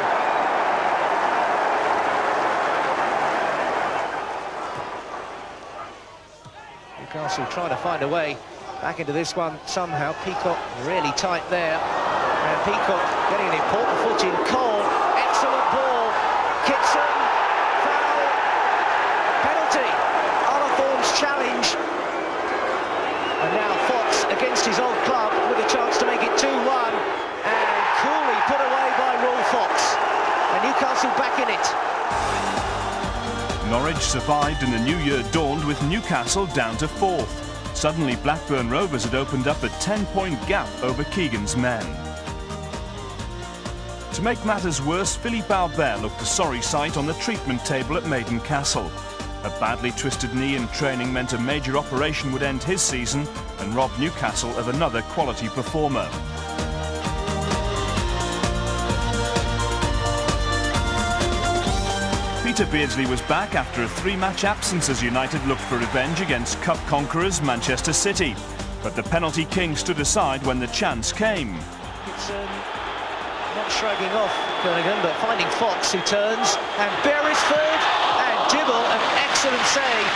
Newcastle trying to find a way back into this one somehow. Peacock really tight there. And Peacock getting an important foot in. Cole. Excellent ball. Kitson, foul, penalty, Arthorne's challenge. And now Fox against his old club with a chance to make it 2-1. And coolly put away by Rule Fox. And Newcastle back in it. Norwich survived and the new year dawned with Newcastle down to 4th. Suddenly Blackburn Rovers had opened up a 10-point gap over Keegan's men. To make matters worse, Philippe Albert looked a sorry sight on the treatment table at Maiden Castle. A badly twisted knee in training meant a major operation would end his season and rob Newcastle of another quality performer. Peter Beardsley was back after a 3-match absence as United looked for revenge against Cup conquerors Manchester City. But the penalty king stood aside when the chance came. It's not shrugging off Kernaghan, but finding Fox, who turns, and Beresford, and Dibble, an excellent save.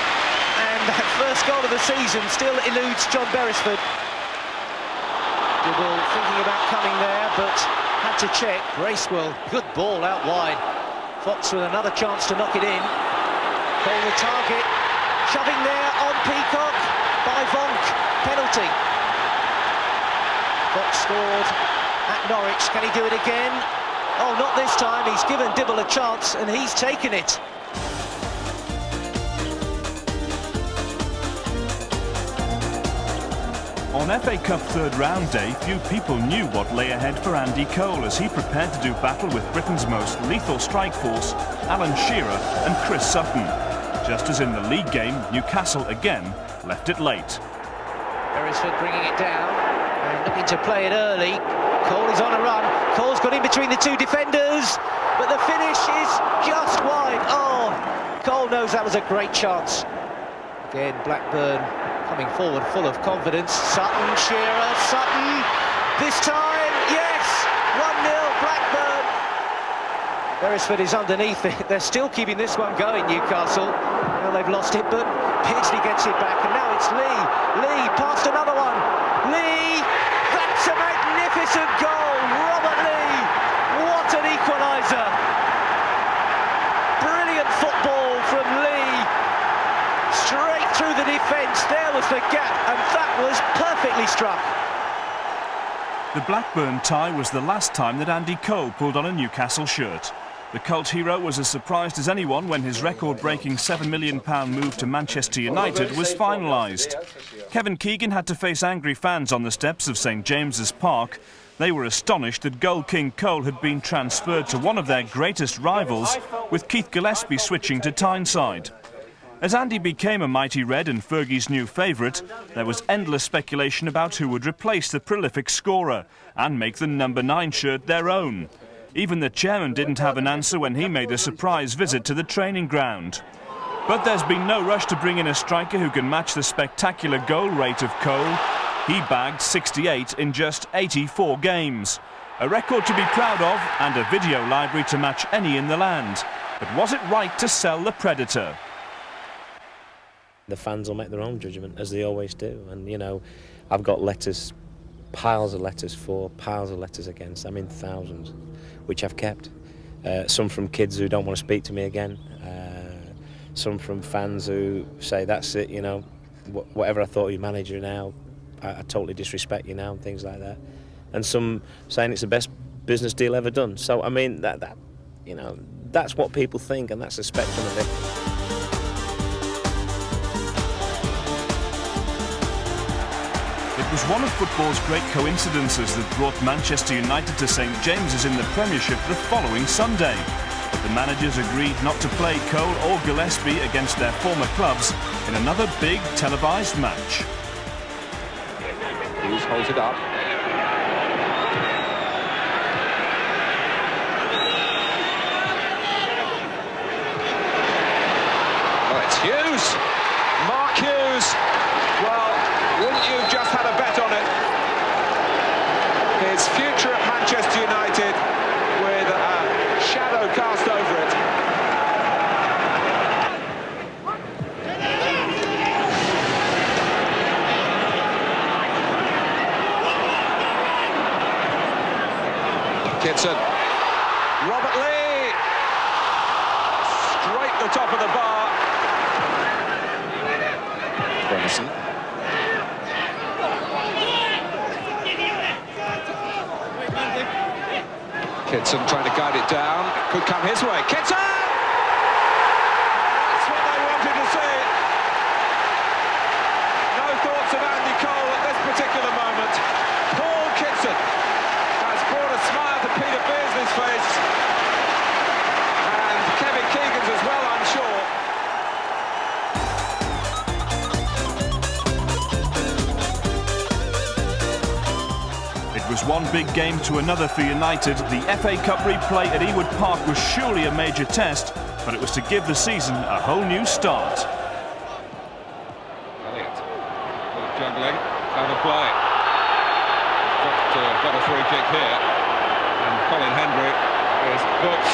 And that first goal of the season still eludes John Beresford. Dibble thinking about coming there, but had to check. Bracewell, good ball out wide. Fox with another chance to knock it in. Call the target, shoving there on Peacock by Vonk. Penalty. Fox scored at Norwich. Can he do it again? Oh, not this time. He's given Dibble a chance and he's taken it. On FA Cup third round day, few people knew what lay ahead for Andy Cole as he prepared to do battle with Britain's most lethal strike force, Alan Shearer and Chris Sutton. Just as in the league game, Newcastle again left it late. Beresford bringing it down and looking to play it early. Cole is on a run. Cole's got in between the two defenders, but the finish is just wide. Oh, Cole knows that was a great chance. Again, Blackburn coming forward full of confidence. Sutton, Shearer, Sutton. This time, yes! 1-0 Blackburn. Beresford is underneath it. They're still keeping this one going, Newcastle. Well, they've lost it, but Beardsley gets it back, and now it's Lee. Lee past another one. Lee, that's a magnificent goal. Robert Lee, what an equaliser. Brilliant football from Lee. Straight through the defence, there was the gap, and that was perfectly struck. The Blackburn tie was the last time that Andy Cole pulled on a Newcastle shirt. The cult hero was as surprised as anyone when his record-breaking £7 million move to Manchester United was finalised. Kevin Keegan had to face angry fans on the steps of St James's Park. They were astonished that goal king Cole had been transferred to one of their greatest rivals, with Keith Gillespie switching to Tyneside. As Andy became a mighty red and Fergie's new favourite, there was endless speculation about who would replace the prolific scorer and make the number 9 shirt their own. Even the chairman didn't have an answer when he made a surprise visit to the training ground. But there's been no rush to bring in a striker who can match the spectacular goal rate of Cole. He bagged 68 in just 84 games. A record to be proud of and a video library to match any in the land. But was it right to sell the Predator? The fans will make their own judgment, as they always do. And, you know, I've got letters, piles of letters for, piles of letters against. I mean, thousands, which I've kept. Some from kids who don't want to speak to me again. Some from fans who say, that's it, you know, whatever I thought of your manager now, I totally disrespect you now, and things like that. And some saying it's the best business deal ever done. So, I mean, you know, that's what people think, and that's the spectrum of it. It was one of football's great coincidences that brought Manchester United to St James's in the Premiership the following Sunday. But the managers agreed not to play Cole or Gillespie against their former clubs in another big televised match. Hughes holds it up. Oh, it's Hughes! Mark Hughes! Well, wouldn't you have just had a bet on it? His future at Manchester United with a shadow cast over it. Kitson. Robert Lee! Straight the top of the bar. Brenison. Kitson trying to guide it down. Could come his way. Kitson! That's what they wanted to see. No thoughts of Andy Cole at this particular moment. Paul Kitson has brought a smile to Peter Beardsley's face. And Kevin Keegan's as well, I'm sure. It was one big game to another for United. The FA Cup replay at Ewood Park was surely a major test, but it was to give the season a whole new start. Elliott, juggling, out of play. Got a free kick here, and Colin Hendry is booked.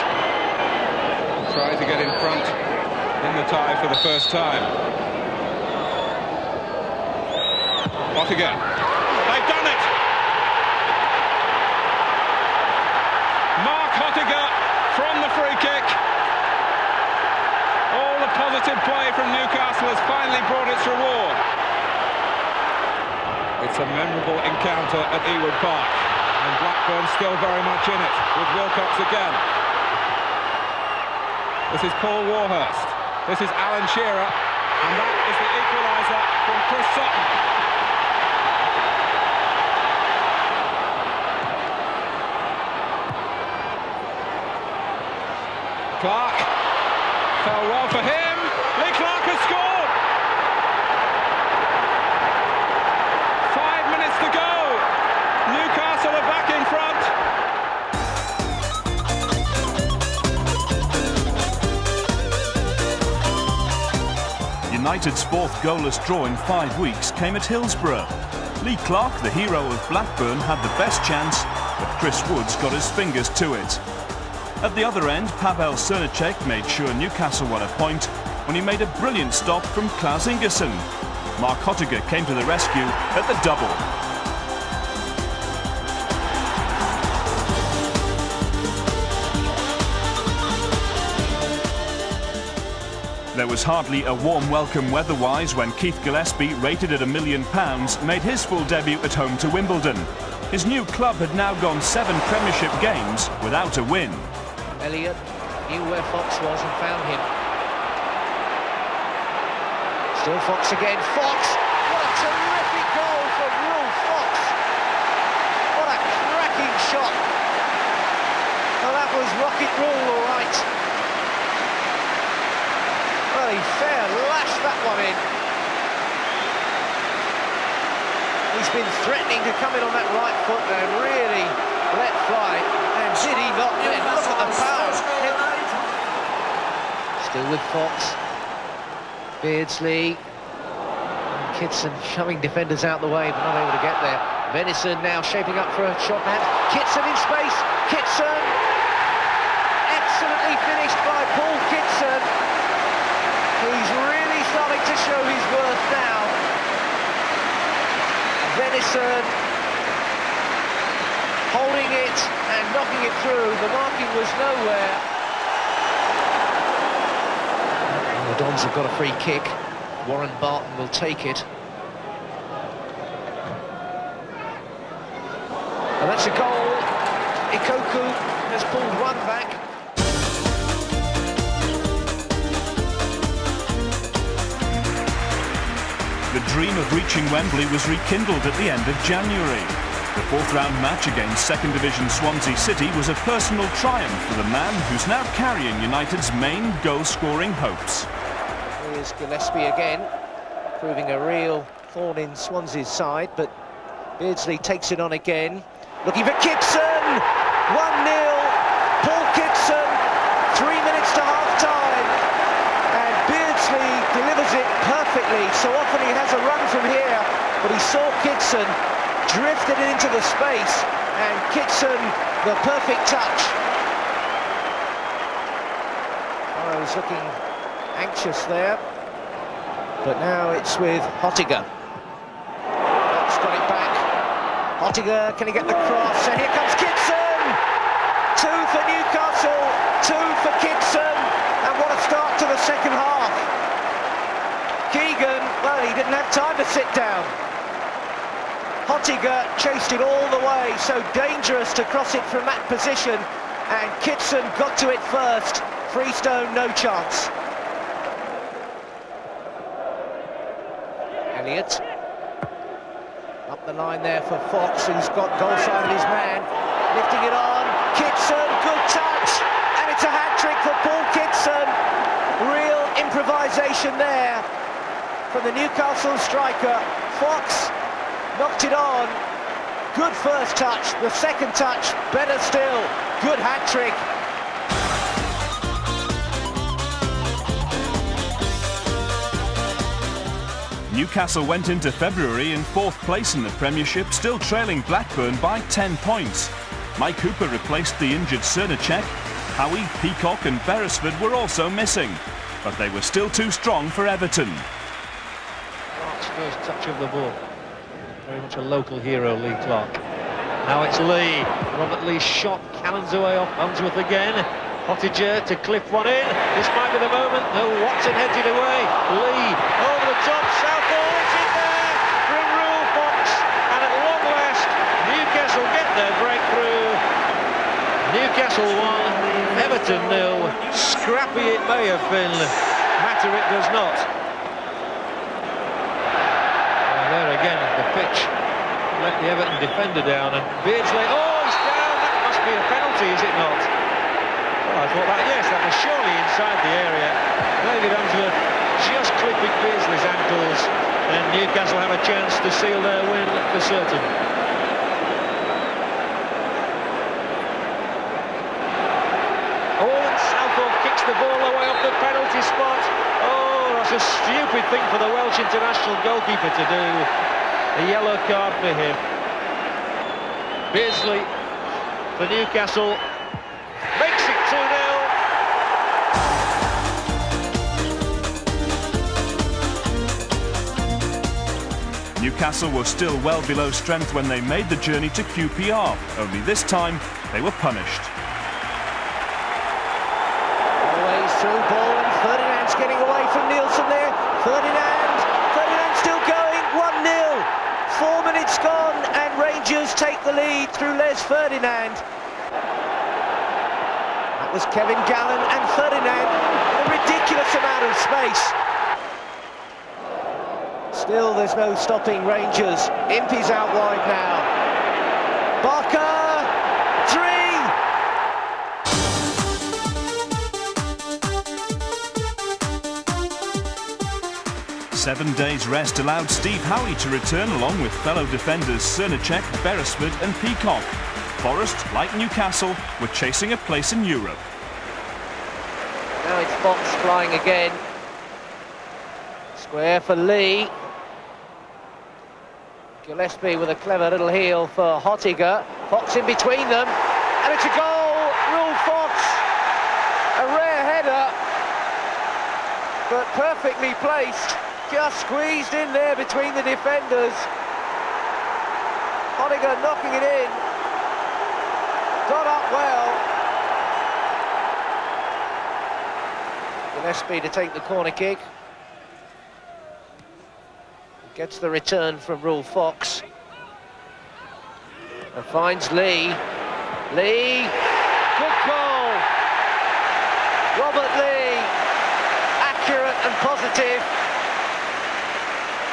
Trying to get in front in the tie for the first time. Off again. They've done it! Mark Hottiger from the free kick. All the positive play from Newcastle has finally brought its reward. It's a memorable encounter at Ewood Park, and Blackburn still very much in it, with Wilcox again. This is Paul Warhurst, this is Alan Shearer, and that is the equaliser from Chris Sutton. Clark, fell well for him, Lee Clark has scored! 5 minutes to go, Newcastle are back in front. United's fourth goalless draw in 5 weeks came at Hillsborough. Lee Clark, the hero of Blackburn, had the best chance, but Chris Woods got his fingers to it. At the other end, Pavel Srnicek made sure Newcastle won a point when he made a brilliant stop from Klaus Ingersson. Mark Hottiger came to the rescue at the double. There was hardly a warm welcome weather-wise when Keith Gillespie, rated at £1 million, made his full debut at home to Wimbledon. His new club had now gone 7 Premiership games without a win. Elliott Knew where Fox was and found him. Still Fox again. Fox! What a terrific goal from Will Fox! What a cracking shot! Well, that was rocket rule, all right. Well, he fair lashed that one in. He's been threatening to come in on that right foot and really let fly. And did he not then? Look at the power. Still with Fox. Beardsley. And Kitson shoving defenders out the way, but not able to get there. Venison now shaping up for a shot man. Kitson in space. Kitson. Excellently finished by Paul Kitson. He's really starting to show his worth now. Venison holding it and knocking it through. The marking was nowhere. And the Dons have got a free kick. Warren Barton will take it. And that's a goal. Ikoku has pulled one back. The dream of reaching Wembley was rekindled at the end of January. The fourth-round match against second division Swansea City was a personal triumph for the man who's now carrying United's main goal-scoring hopes. Here's Gillespie again, proving a real thorn in Swansea's side, but Beardsley takes it on again. Looking for Kitson! 1-0, Paul Kitson, 3 minutes to half-time. And Beardsley delivers it perfectly. So often he has a run from here, but he saw Kitson, drifted it into the space, and Kitson, the perfect touch. I was looking anxious there, but now it's with Hottiger. Fox got it back. Hottiger, can he get the cross? And here comes Kitson! 2 for Newcastle, 2 for Kitson, and what a start to the second half. Keegan, well, he didn't have time to sit down. Hottiger chased it all the way, so dangerous to cross it from that position, and Kitson got to it first. Freestone, no chance. Elliott. Up the line there for Fox, who's got goal side of his man. Lifting it on, Kitson, good touch, and it's a hat-trick for Paul Kitson. Real improvisation there from the Newcastle striker. Fox knocked it on. Good first touch, the second touch, better still. Good hat-trick. Newcastle went into February in 4th place in the Premiership, still trailing Blackburn by 10 points. Mike Hooper replaced the injured Cernacek. Howie, Peacock and Beresford were also missing, but they were still too strong for Everton. Clark's first touch of the ball. Very much a local hero, Lee Clark. Now it's Lee. Robert Lee shot cannons away off Unsworth again. Hottiger to clip one in. This might be the moment. No, Watson heads it away. Lee over the top. Southall, it's in there from Rule Fox. And at long last, Newcastle get their breakthrough. Newcastle 1, Everton 0. Scrappy it may have been. Matter it does not. And there again, the pitch let the Everton defender down. And Beardsley, oh, he's down. That must be a penalty, is it not? I thought that, yes, that was surely inside the area. David Unsworth just clipping Beardsley's ankles, and Newcastle have a chance to seal their win for certain. Oh, and Southall kicks the ball away off the penalty spot. Oh, that's a stupid thing for the Welsh international goalkeeper to do. A yellow card for him. Beardsley for Newcastle makes it 2-0. Newcastle were still well below strength when they made the journey to QPR, only this time they were punished. Always through ball, and Ferdinand's getting away from Nielsen there. Ferdinand still going, 1-0. 4 minutes gone, and Rangers take the lead through Les Ferdinand. That was Kevin Gallen and Ferdinand in a ridiculous amount of space. Still, there's no stopping Rangers. Impey's out wide now. Barker, 3! 7 days rest allowed Steve Howey to return along with fellow defenders Cernacek, Beresford and Peacock. Forest, like Newcastle, were chasing a place in Europe. Now it's Fox flying again. Square for Lee. Gillespie with a clever little heel for Hottiger. Fox in between them, and it's a goal. Rule Fox, a rare header, but perfectly placed. Just squeezed in there between the defenders. Hottiger knocking it in. Got up well. Gillespie to take the corner kick. Gets the return from Rule Fox. And finds Lee. Lee, good goal. Robert Lee, accurate and positive.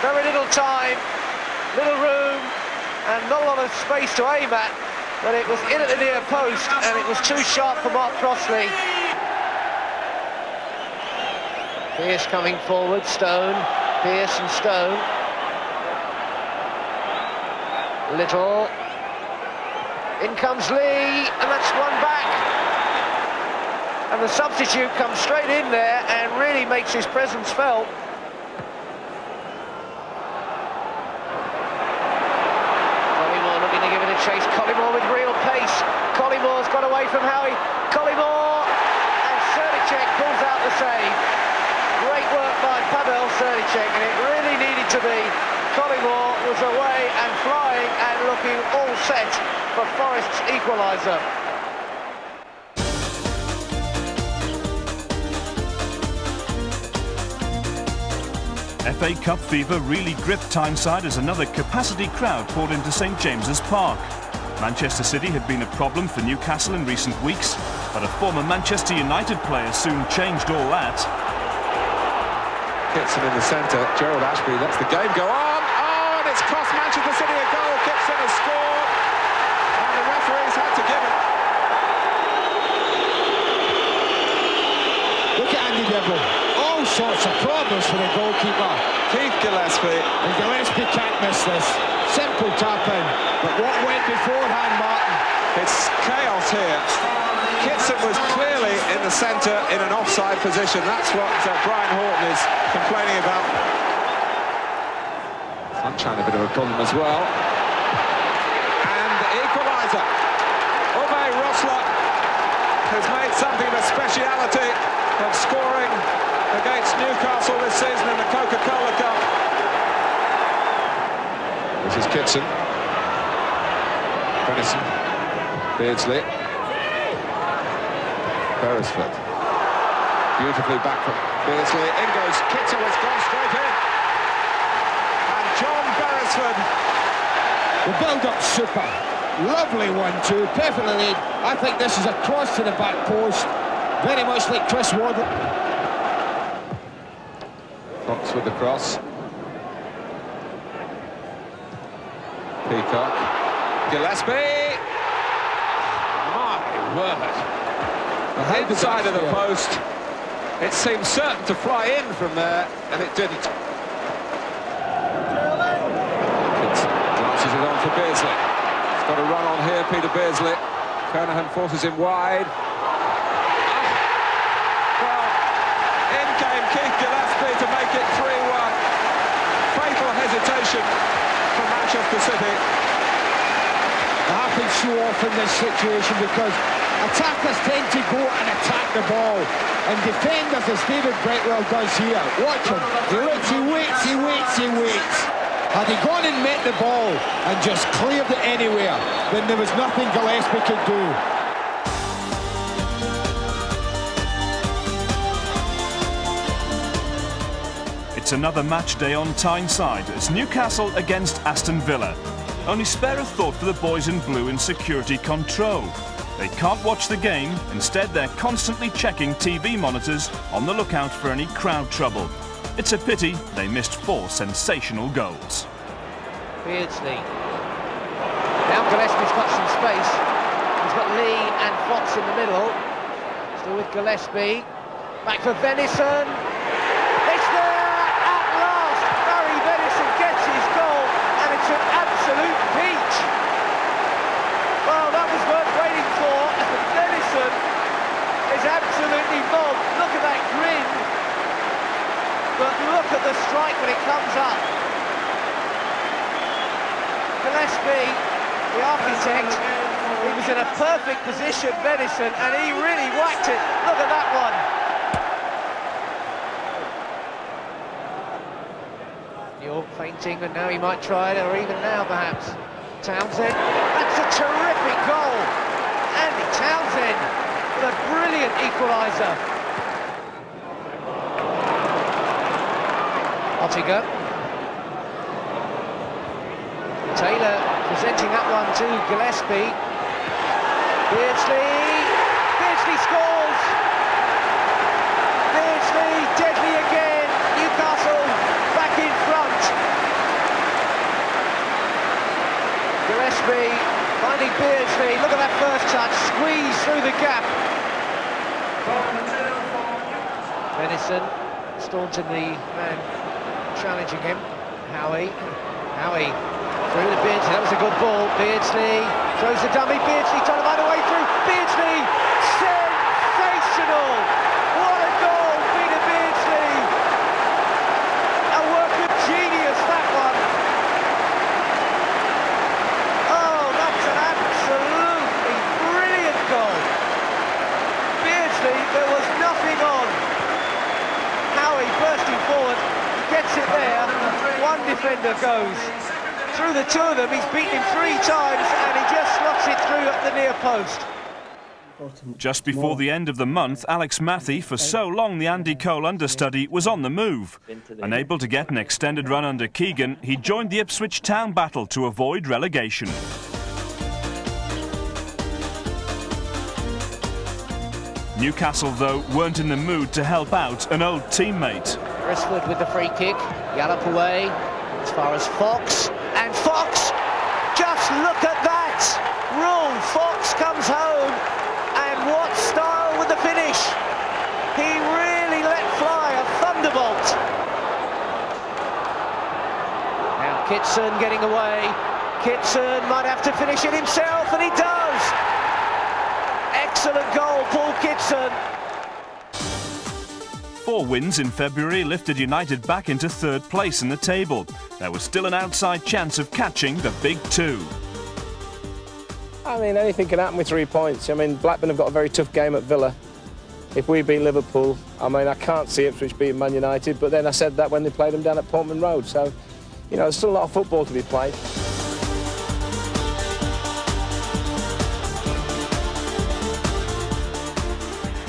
Very little time, little room, and not a lot of space to aim at. But it was in at the near post, and it was too sharp for Mark Crossley. Pearce coming forward, Stone, Pearce and Stone. Little. In comes Lee, and that's one back. And the substitute comes straight in there and really makes his presence felt. Collymore looking to give it a chase. Collymore with real pace. Collymore's got away from Howie. Collymore, and Cernacek pulls out the save. Great work by Pavel Cernacek, and it really needed to be. Collymore was away and flying and looking all set for Forest's equaliser. FA Cup fever really gripped Tyneside as another capacity crowd poured into St James's Park. Manchester City had been a problem for Newcastle in recent weeks, but a former Manchester United player soon changed all that. Kitson in the centre, Gerald Ashby lets the game go on. Oh, and it's cost Manchester City a goal. Kitson has scored, and the referees had to give it. Look at Andy Devil. All sorts of problems for the goalkeeper. Keith Gillespie. And Gillespie can't miss this. Simple tap-in. But what went beforehand, Martin? It's chaos here. Kitson was clearly in the centre in an offside position. That's what Brian Horton is complaining about. Sunshine a bit of a problem as well. And the equaliser. Uwe Rosler has made something of a speciality of scoring against Newcastle this season in the Coca-Cola Cup. This is Kitson. Benison. Beardsley. Beresford. Beautifully back from Beardsley. In goes Kitson, has gone straight in. And John Beresford. The build-up super. Lovely 1-2, perfectly laid. I think this is a cross to the back post. Very much like Chris Waddle. Fox with the cross. Peacock. Gillespie. My word. The side of the post. It seemed certain to fly in from there, and it didn't. Glances it on for Beardsley. He's got a run on here, Peter Beardsley. Kernahan forces him wide. Well, in came Keith Gillespie to make it 3-1. Fatal hesitation for Manchester City. It happens so often in this situation because attackers tend to go and attack the ball, and defenders, as David Brightwell does here, watch him, he looks, he waits, he waits, he waits. Had he gone and met the ball and just cleared it anywhere, then there was nothing Gillespie could do. It's another match day on Tyneside. It's Newcastle against Aston Villa. Only spare a thought for the boys in blue in security control. They can't watch the game, instead they're constantly checking TV monitors on the lookout for any crowd trouble. It's a pity they missed 4 sensational goals. Beardsley. Now Gillespie's got some space. He's got Lee and Fox in the middle. Still with Gillespie. Back for Venison. It's there at last. Barry Venison gets his goal, and it's an absolute peach. Well, that was worth waiting for. Venison is absolutely mobbed. Look at that grin. But look at the strike when it comes up. Gillespie, the architect, he was in a perfect position, Venison, and he really whacked it. Look at that one. York fainting, and now he might try it, or even now perhaps. Townsend, that's a terrific goal. Andy Townsend with a brilliant equaliser. Ottinger. Taylor presenting that one to Gillespie. Beardsley scores! Beardsley deadly again. Newcastle back in front. Gillespie finding Beardsley. Look at that first touch, squeeze through the gap. Venison staunching the man challenging him. Howie through to Beardsley. That was a good ball. Beardsley throws the dummy. Beardsley trying to find a way through. Beardsley, sensational! What a goal, Peter Beardsley! A work of genius, that one. Oh, that's an absolutely brilliant goal. Beardsley, there was nothing on. Howie bursting forward, gets it there. One defender goes. Through the two of them, he's beaten him 3 times, and he just slots it through at the near post. Just before the end of the month, Alex Matthey, for so long the Andy Cole understudy, was on the move. Unable to get an extended run under Keegan, he joined the Ipswich Town battle to avoid relegation. Newcastle, though, weren't in the mood to help out an old teammate. Griswold with the free kick, Yallop away, as far as Fox, and Fox, just look at that! Rule, Fox comes home, and what style with the finish! He really let fly a thunderbolt. Now Kitson getting away, Kitson might have to finish it himself, and he does! Excellent goal, Paul Kitson. 4 wins in February lifted United back into 3rd place in the table. There was still an outside chance of catching the big 2. I mean, anything can happen with 3 points. I mean, Blackburn have got a very tough game at Villa. If we beat Liverpool, I mean, I can't see Ipswich beating Man United, but then I said that when they played them down at Portman Road. So, you know, there's still a lot of football to be played.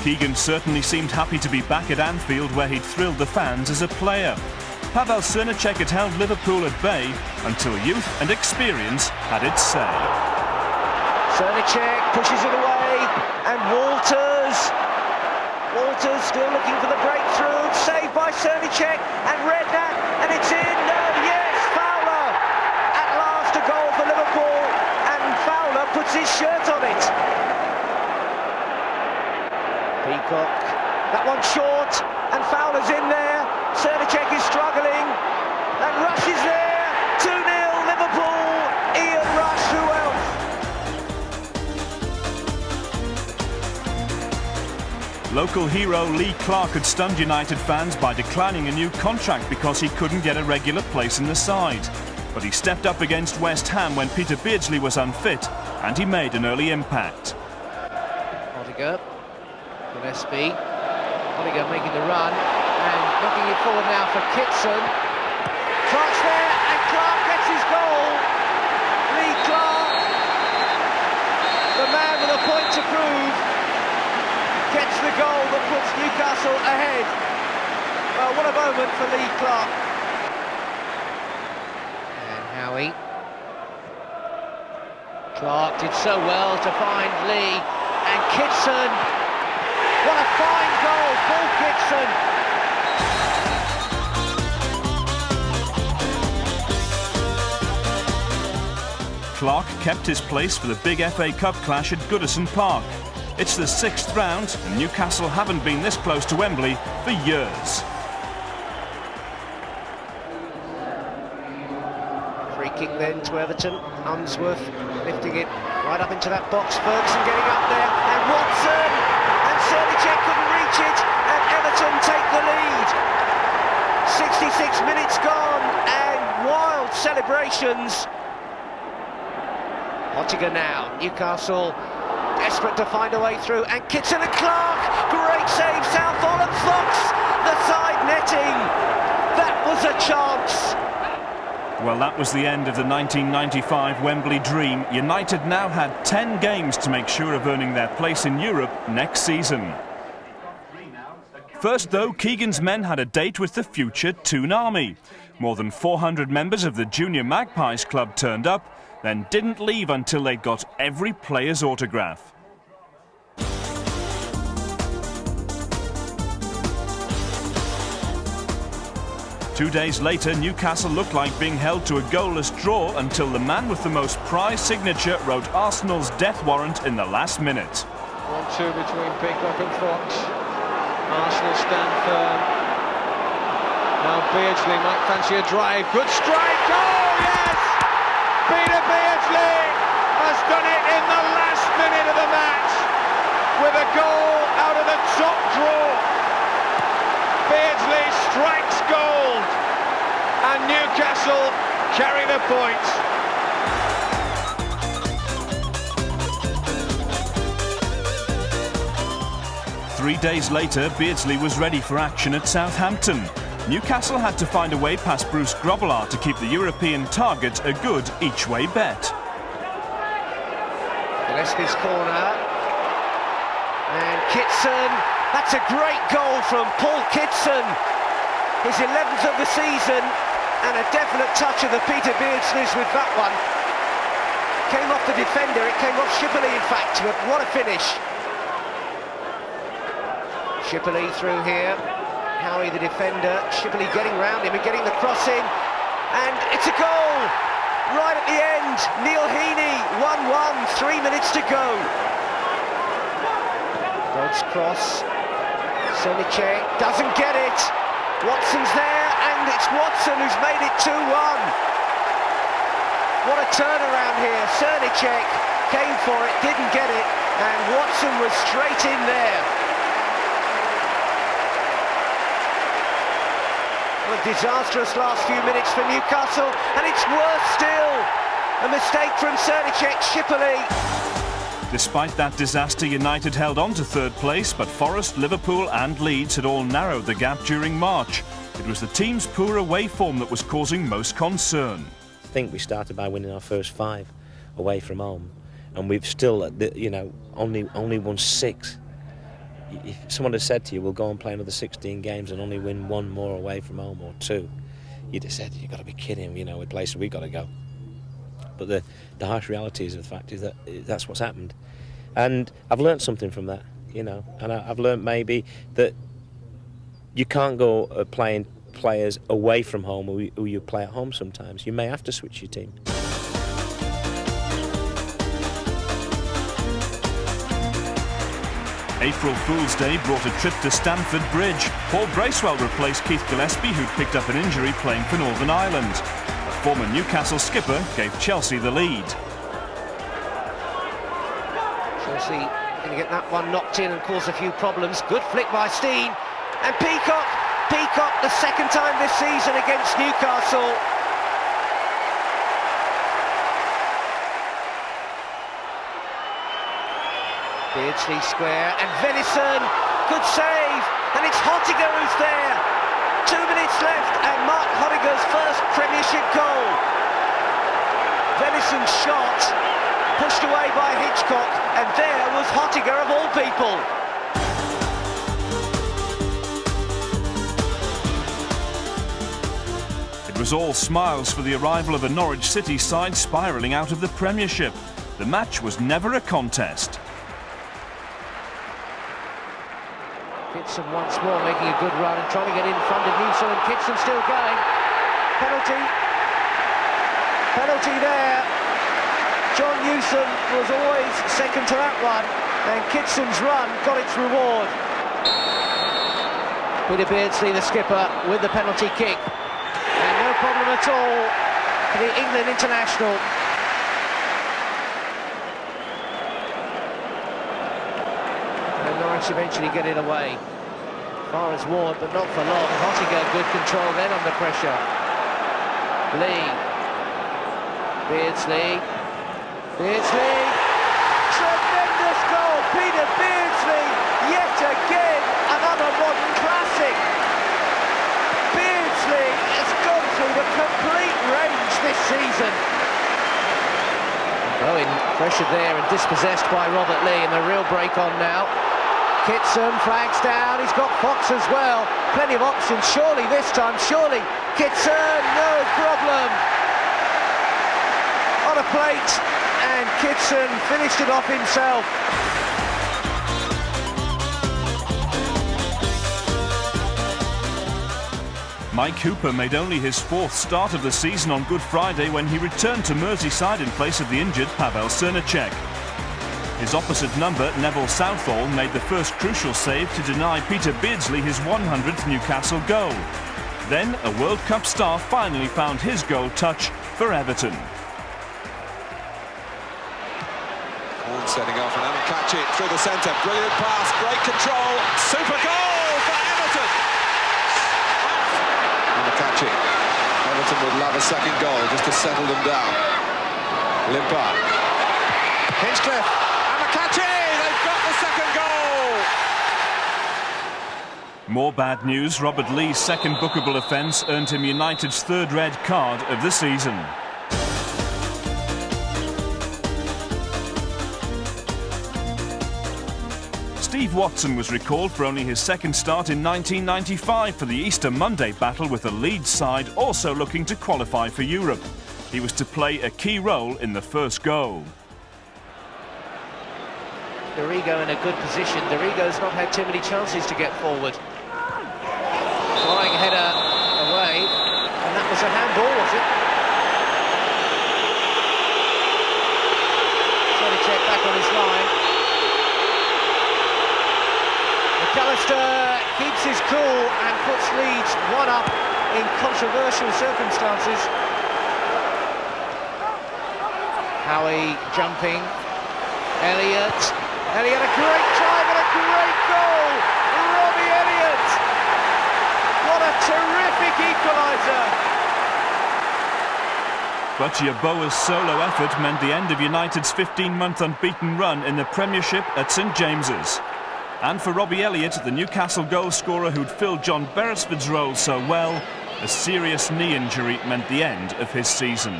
Keegan certainly seemed happy to be back at Anfield, where he'd thrilled the fans as a player. Pavel Srnicek had held Liverpool at bay until youth and experience had its say. Srnicek pushes it away, and Walters still looking for the breakthrough, saved by Srnicek, and Redknapp, and it's in, no, yes, Fowler! At last a goal for Liverpool, and Fowler puts his shirt on it. Peacock, that one short, and Fowler's in there. Srnicek is struggling, and Rush is there. 2-0 Liverpool. Ian Rush, who else? Local hero Lee Clark had stunned United fans by declining a new contract because he couldn't get a regular place in the side. But he stepped up against West Ham when Peter Beardsley was unfit, and he made an early impact. Ottinger. Gillespie, Ottinger making the run, and looking it forward now for Kitson. Clark's there, and Clark gets his goal. Lee Clark, the man with a point to prove, gets the goal that puts Newcastle ahead. Well, what a moment for Lee Clark. And Howie. Clark did so well to find Lee. and Kitson. What a fine goal, Paul Kitson. Clark kept his place for the big FA Cup clash at Goodison Park. It's the 6th round, and Newcastle haven't been this close to Wembley for years. Free kick then to Everton. Unsworth lifting it right up into that box. Ferguson getting up there, and Watson, and Cernicek couldn't reach it, and Everton take the lead. 66 minutes gone, and wild celebrations. Ottiger now, Newcastle desperate to find a way through, and Kitson and Clark, great save, Southall and Fox, the side netting. That was a chance. Well, that was the end of the 1995 Wembley dream. United now had 10 games to make sure of earning their place in Europe next season. First, though, Keegan's men had a date with the future Toon Army. More than 400 members of the Junior Magpies club turned up, then didn't leave until they'd got every player's autograph. 2 days later, Newcastle looked like being held to a goalless draw until the man with the most prize signature wrote Arsenal's death warrant in the last minute. 1-2 between Peacock and Fox. Arsenal stand firm. Now Beardsley might fancy a drive. Good strike! Oh, yes! Peter Beardsley has done it in the last minute of the match with a goal out of the top draw. Beardsley strikes gold, and Newcastle carry the point. Three days later, Beardsley was ready for action at Southampton. Newcastle had to find a way past Bruce Grobbelaar to keep the European target a good each-way bet. Gillespie's corner, and Kitson, that's a great goal from Paul Kitson, his 11th of the season, and a definite touch of the Peter Beardsleys with that one. Came off the defender, it came off Shipley in fact, but what a finish. Shipley through here. Howie the defender, Shipley getting round him and getting the cross in, and it's a goal right at the end. Neil Heaney, 1-1, 3 minutes to go. Dodd's cross, Cernicek doesn't get it. Watson's there, and it's Watson who's made it 2-1. What a turnaround here. Cernicek came for it, didn't get it, and Watson was straight in there. A disastrous last few minutes for Newcastle, and it's worse still. A mistake from Cernicek, Shipley. Despite that disaster, United held on to third place, but Forest, Liverpool and Leeds had all narrowed the gap during March. It was the team's poor away form that was causing most concern. I think we started by winning our first 5 away from home, and we've still, only won 6. If someone had said to you, we'll go and play another 16 games and only win 1 more away from home or 2, you'd have said, you've got to be kidding, with places we've got to go. But the harsh reality of the fact is that that's what's happened. And I've learned something from that, and I've learned maybe that you can't go playing players away from home who you play at home sometimes. You may have to switch your team. April Fool's Day brought a trip to Stamford Bridge. Paul Bracewell replaced Keith Gillespie, who'd picked up an injury playing for Northern Ireland. A former Newcastle skipper gave Chelsea the lead. Chelsea going to get that one knocked in and cause a few problems. Good flick by Steen. And Peacock, the second time this season against Newcastle. Beardsley square, and Venison, good save, and it's Ottiger who's there. 2 minutes left, and Mark Ottiger's first Premiership goal. Venison's shot, pushed away by Hitchcock, and there was Ottiger of all people. It was all smiles for the arrival of a Norwich City side spiralling out of the Premiership. The match was never a contest. Kitson once more making a good run and trying to get in front of Newcastle, and Kitson still going. Penalty there. John Newsom was always second to that one, and Kitson's run got its reward. Peter Beardsley, the skipper, with the penalty kick, and no problem at all for the England international. And Norwich eventually get it away. Far as Ward, but not for long. Hottinger, good control then under pressure. Lee. Beardsley. Tremendous goal, Peter Beardsley, yet again, another modern classic. Beardsley has gone through the complete range this season. Bowen pressured there and dispossessed by Robert Lee, and a real break on now. Kitson flags down, he's got Fox as well. Plenty of options, surely this time, surely. Kitson, no problem. On a plate, and Kitson finished it off himself. Mike Hooper made only his 4th start of the season on Good Friday when he returned to Merseyside in place of the injured Pavel Srnicek. His opposite number, Neville Southall, made the first crucial save to deny Peter Beardsley his 100th Newcastle goal. Then a World Cup star finally found his goal touch for Everton. Setting off, and catch it through the centre. Brilliant pass, great control, super goal for Everton. And catch it. Everton would love a second goal just to settle them down. Limpar. Hinchcliffe. And Makachi, they've got the second goal. More bad news. Robert Lee's second bookable offence earned him United's 3rd red card of the season. Steve Watson was recalled for only his 2nd start in 1995 for the Easter Monday battle with the Leeds side also looking to qualify for Europe. He was to play a key role in the first goal. Dorigo in a good position. Dorigo's not had too many chances to get forward. Flying header away, and that was a handball, was it? Trying to check back on his line. McAllister keeps his cool and puts Leeds 1 up in controversial circumstances. Howie jumping. Elliott a great drive and a great goal. Robbie Elliott. What a terrific equaliser. But Yeboah's solo effort meant the end of United's 15-month unbeaten run in the Premiership at St James's. And for Robbie Elliott, the Newcastle goalscorer who'd filled John Beresford's role so well, a serious knee injury meant the end of his season.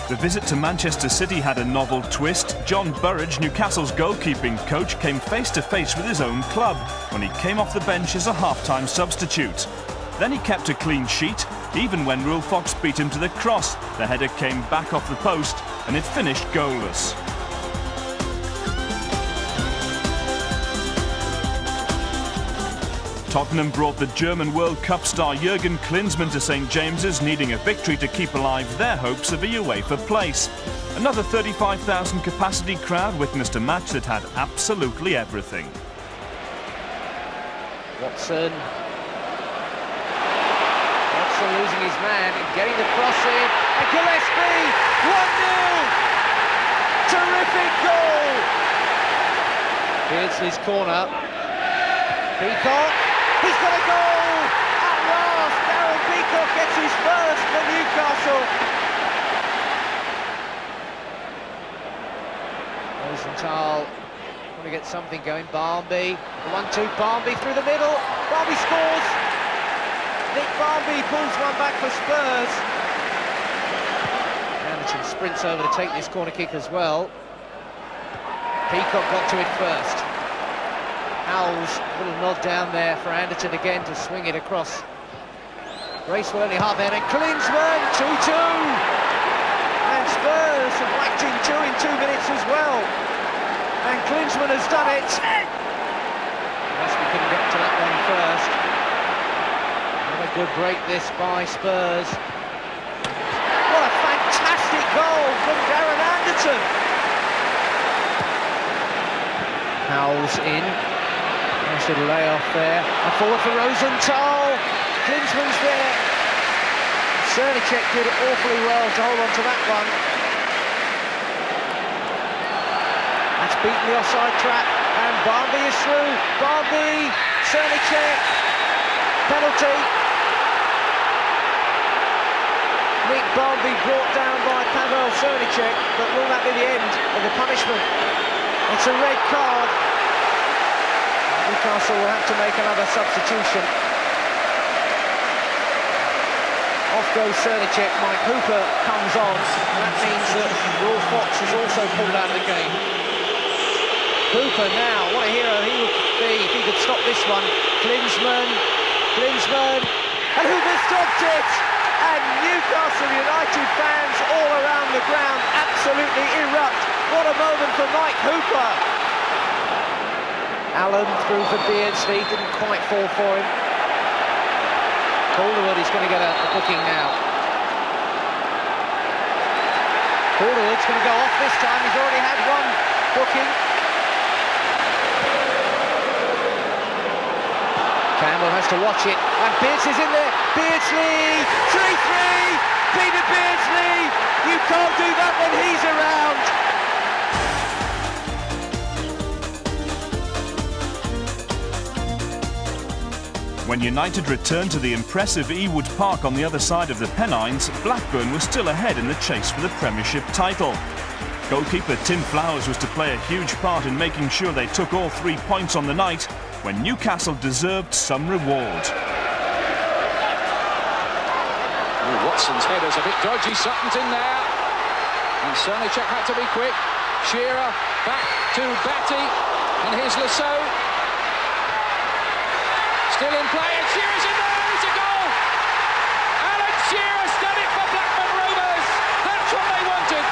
The visit to Manchester City had a novel twist. John Burridge, Newcastle's goalkeeping coach, came face-to-face with his own club when he came off the bench as a half-time substitute. Then he kept a clean sheet, even when Rule Fox beat him to the cross. The header came back off the post and it finished goalless. Tottenham brought the German World Cup star Jurgen Klinsmann to St James's, needing a victory to keep alive their hopes of a UEFA place. Another 35,000 capacity crowd witnessed a match that had absolutely everything. Watson losing his man and getting the cross in, and Gillespie, 1-0! Terrific goal! Beardsley's corner. Peacock, he's got a goal! At last, Darren Peacock gets his first for Newcastle. Rosenthal want to get something going. Barmby, the 1-2, Barmby through the middle. Barmby scores. Nick Barmby pulls one back for Spurs. Anderton sprints over to take this corner kick as well. Peacock got to it first. Howells, a little nod down there for Anderton again to swing it across. Racewell only half there, and Klinsmann, 2-2. And Spurs have whacked in 2 minutes as well. And Klinsmann has done it. Unless we couldn't get to that one first. Another good break this by Spurs. What a fantastic goal from Darren Anderton. Howells in. Nice little layoff there. And forward for Rosenthal. Klinsmann's there. Cernicek did awfully well to hold on to that one. That's beaten the offside trap, and Barnby is through. Barnby, Cernicek, penalty. Nick Barnby brought down by Pavel Cernicek, but will that be the end of the punishment? It's a red card. Newcastle will have to make another substitution. Off goes Cernicek, Mike Hooper comes on, and that means that Will Fox is also pulled out of the game. Hooper now, what a hero he would be if he could stop this one. Klinsmann, and Hooper stopped it! And Newcastle United fans all around the ground absolutely erupt. What a moment for Mike Hooper! Allen through for Beardsley, didn't quite fall for him. Calderwood is going to get a booking now. Calderwood's going to go off this time. He's already had one booking. Campbell has to watch it. And Beardsley's in there. Beardsley! 3-3! Peter Beardsley! You can't do that when he's around. When United returned to the impressive Ewood Park on the other side of the Pennines, Blackburn was still ahead in the chase for the Premiership title. Goalkeeper Tim Flowers was to play a huge part in making sure they took all 3 points on the night, when Newcastle deserved some reward. Watson's header's a bit dodgy, Sutton's in there. And Cernicek had to be quick. Shearer back to Batty, and here's Lasso. Still in play, and Shearer's in there, it's a goal! Alan Shearer's done it for Blackburn Rovers! That's what they wanted!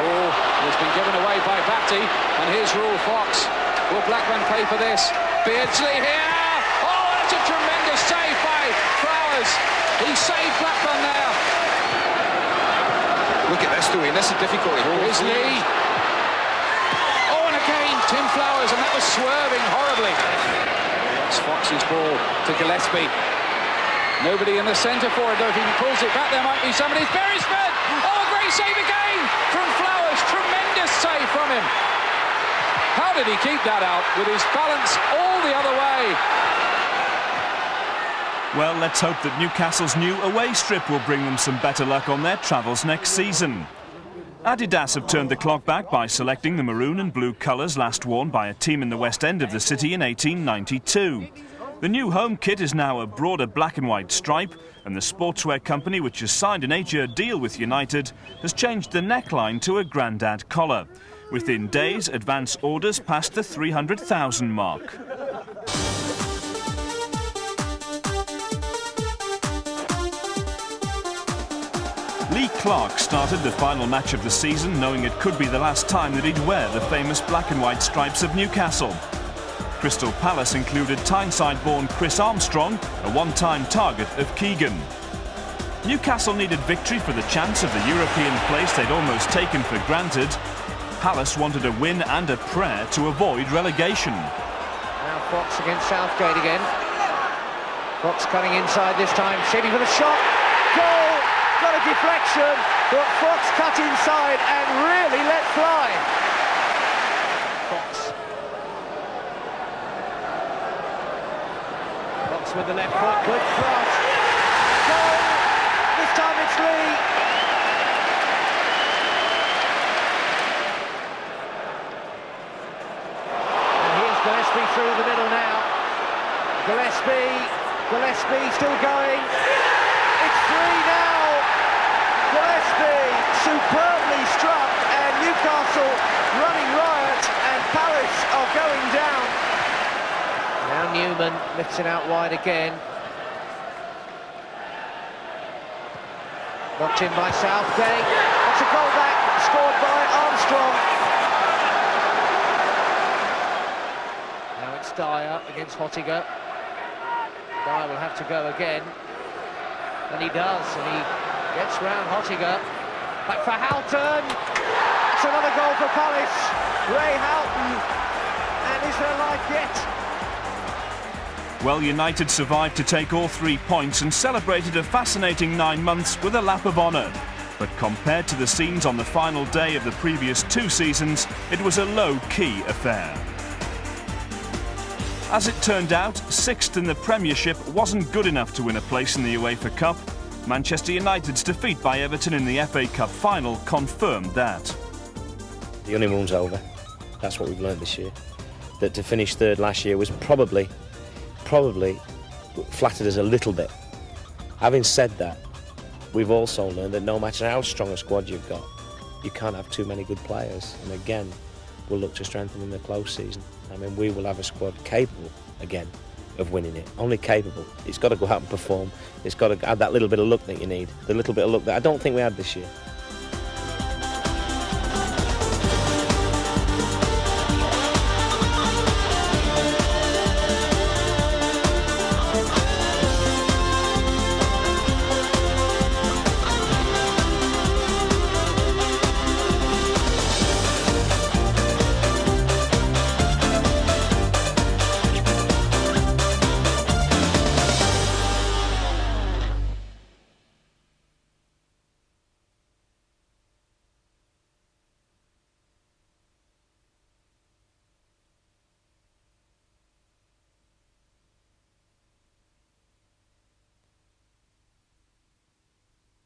Oh, it's been given away by Batty, and here's Rule Fox. Will Blackburn pay for this? Beardsley here! Oh, that's a tremendous save by Flowers! He saved Blackburn there! Look at this doing, this is difficult. Here's Lee. Oh, and again, Tim Flowers, and that was swerving horribly. Fox's ball to Gillespie. Nobody in the centre for it, though. If he pulls it back, there might be somebody. Beresford! Oh, a great save again from Flowers. Tremendous save from him. How did he keep that out with his balance all the other way? Well, let's hope that Newcastle's new away strip will bring them some better luck on their travels next season. Adidas have turned the clock back by selecting the maroon and blue colours last worn by a team in the West End of the city in 1892. The new home kit is now a broader black and white stripe, and the sportswear company, which has signed an 8-year deal with United, has changed the neckline to a grandad collar. Within days, advance orders passed the 300,000 mark. Lee Clark started the final match of the season knowing it could be the last time that he'd wear the famous black and white stripes of Newcastle. Crystal Palace included Tyneside-born Chris Armstrong, a one-time target of Keegan. Newcastle needed victory for the chance of the European place they'd almost taken for granted. Palace wanted a win and a prayer to avoid relegation. Now Fox against Southgate again. Fox cutting inside this time, shaping for the shot. Goal! Got a deflection, but Fox cut inside and really let fly. Fox. Fox with the left foot, good cross. Goal! This time it's Lee. And here's Gillespie through the middle now. Gillespie still going. It's 3 now. Gillespie superbly struck, and Newcastle running riot, and Palace are going down. Now Newman lifts it out wide again. Knocked in by Southgate. That's a goal back, scored by Armstrong. Now it's Dyer against Hottiger. Dyer will have to go again. And he does, and he gets round Hottiger. Back for Houghton. That's another goal for Palace. Ray Houghton. And is there life yet? Well, United survived to take all 3 points and celebrated a fascinating 9 months with a lap of honour. But compared to the scenes on the final day of the previous 2 seasons, it was a low-key affair. As it turned out, 6th in the Premiership wasn't good enough to win a place in the UEFA Cup. Manchester United's defeat by Everton in the FA Cup final confirmed that. The honeymoon's over. That's what we've learned this year. That to finish 3rd last year was probably flattered us a little bit. Having said that, we've also learned that no matter how strong a squad you've got, you can't have too many good players. And again, we'll look to strengthen in the close season. I mean, we will have a squad capable, again, of winning it. Only capable. It's got to go out and perform. It's got to add that little bit of luck that you need. The little bit of luck that I don't think we had this year.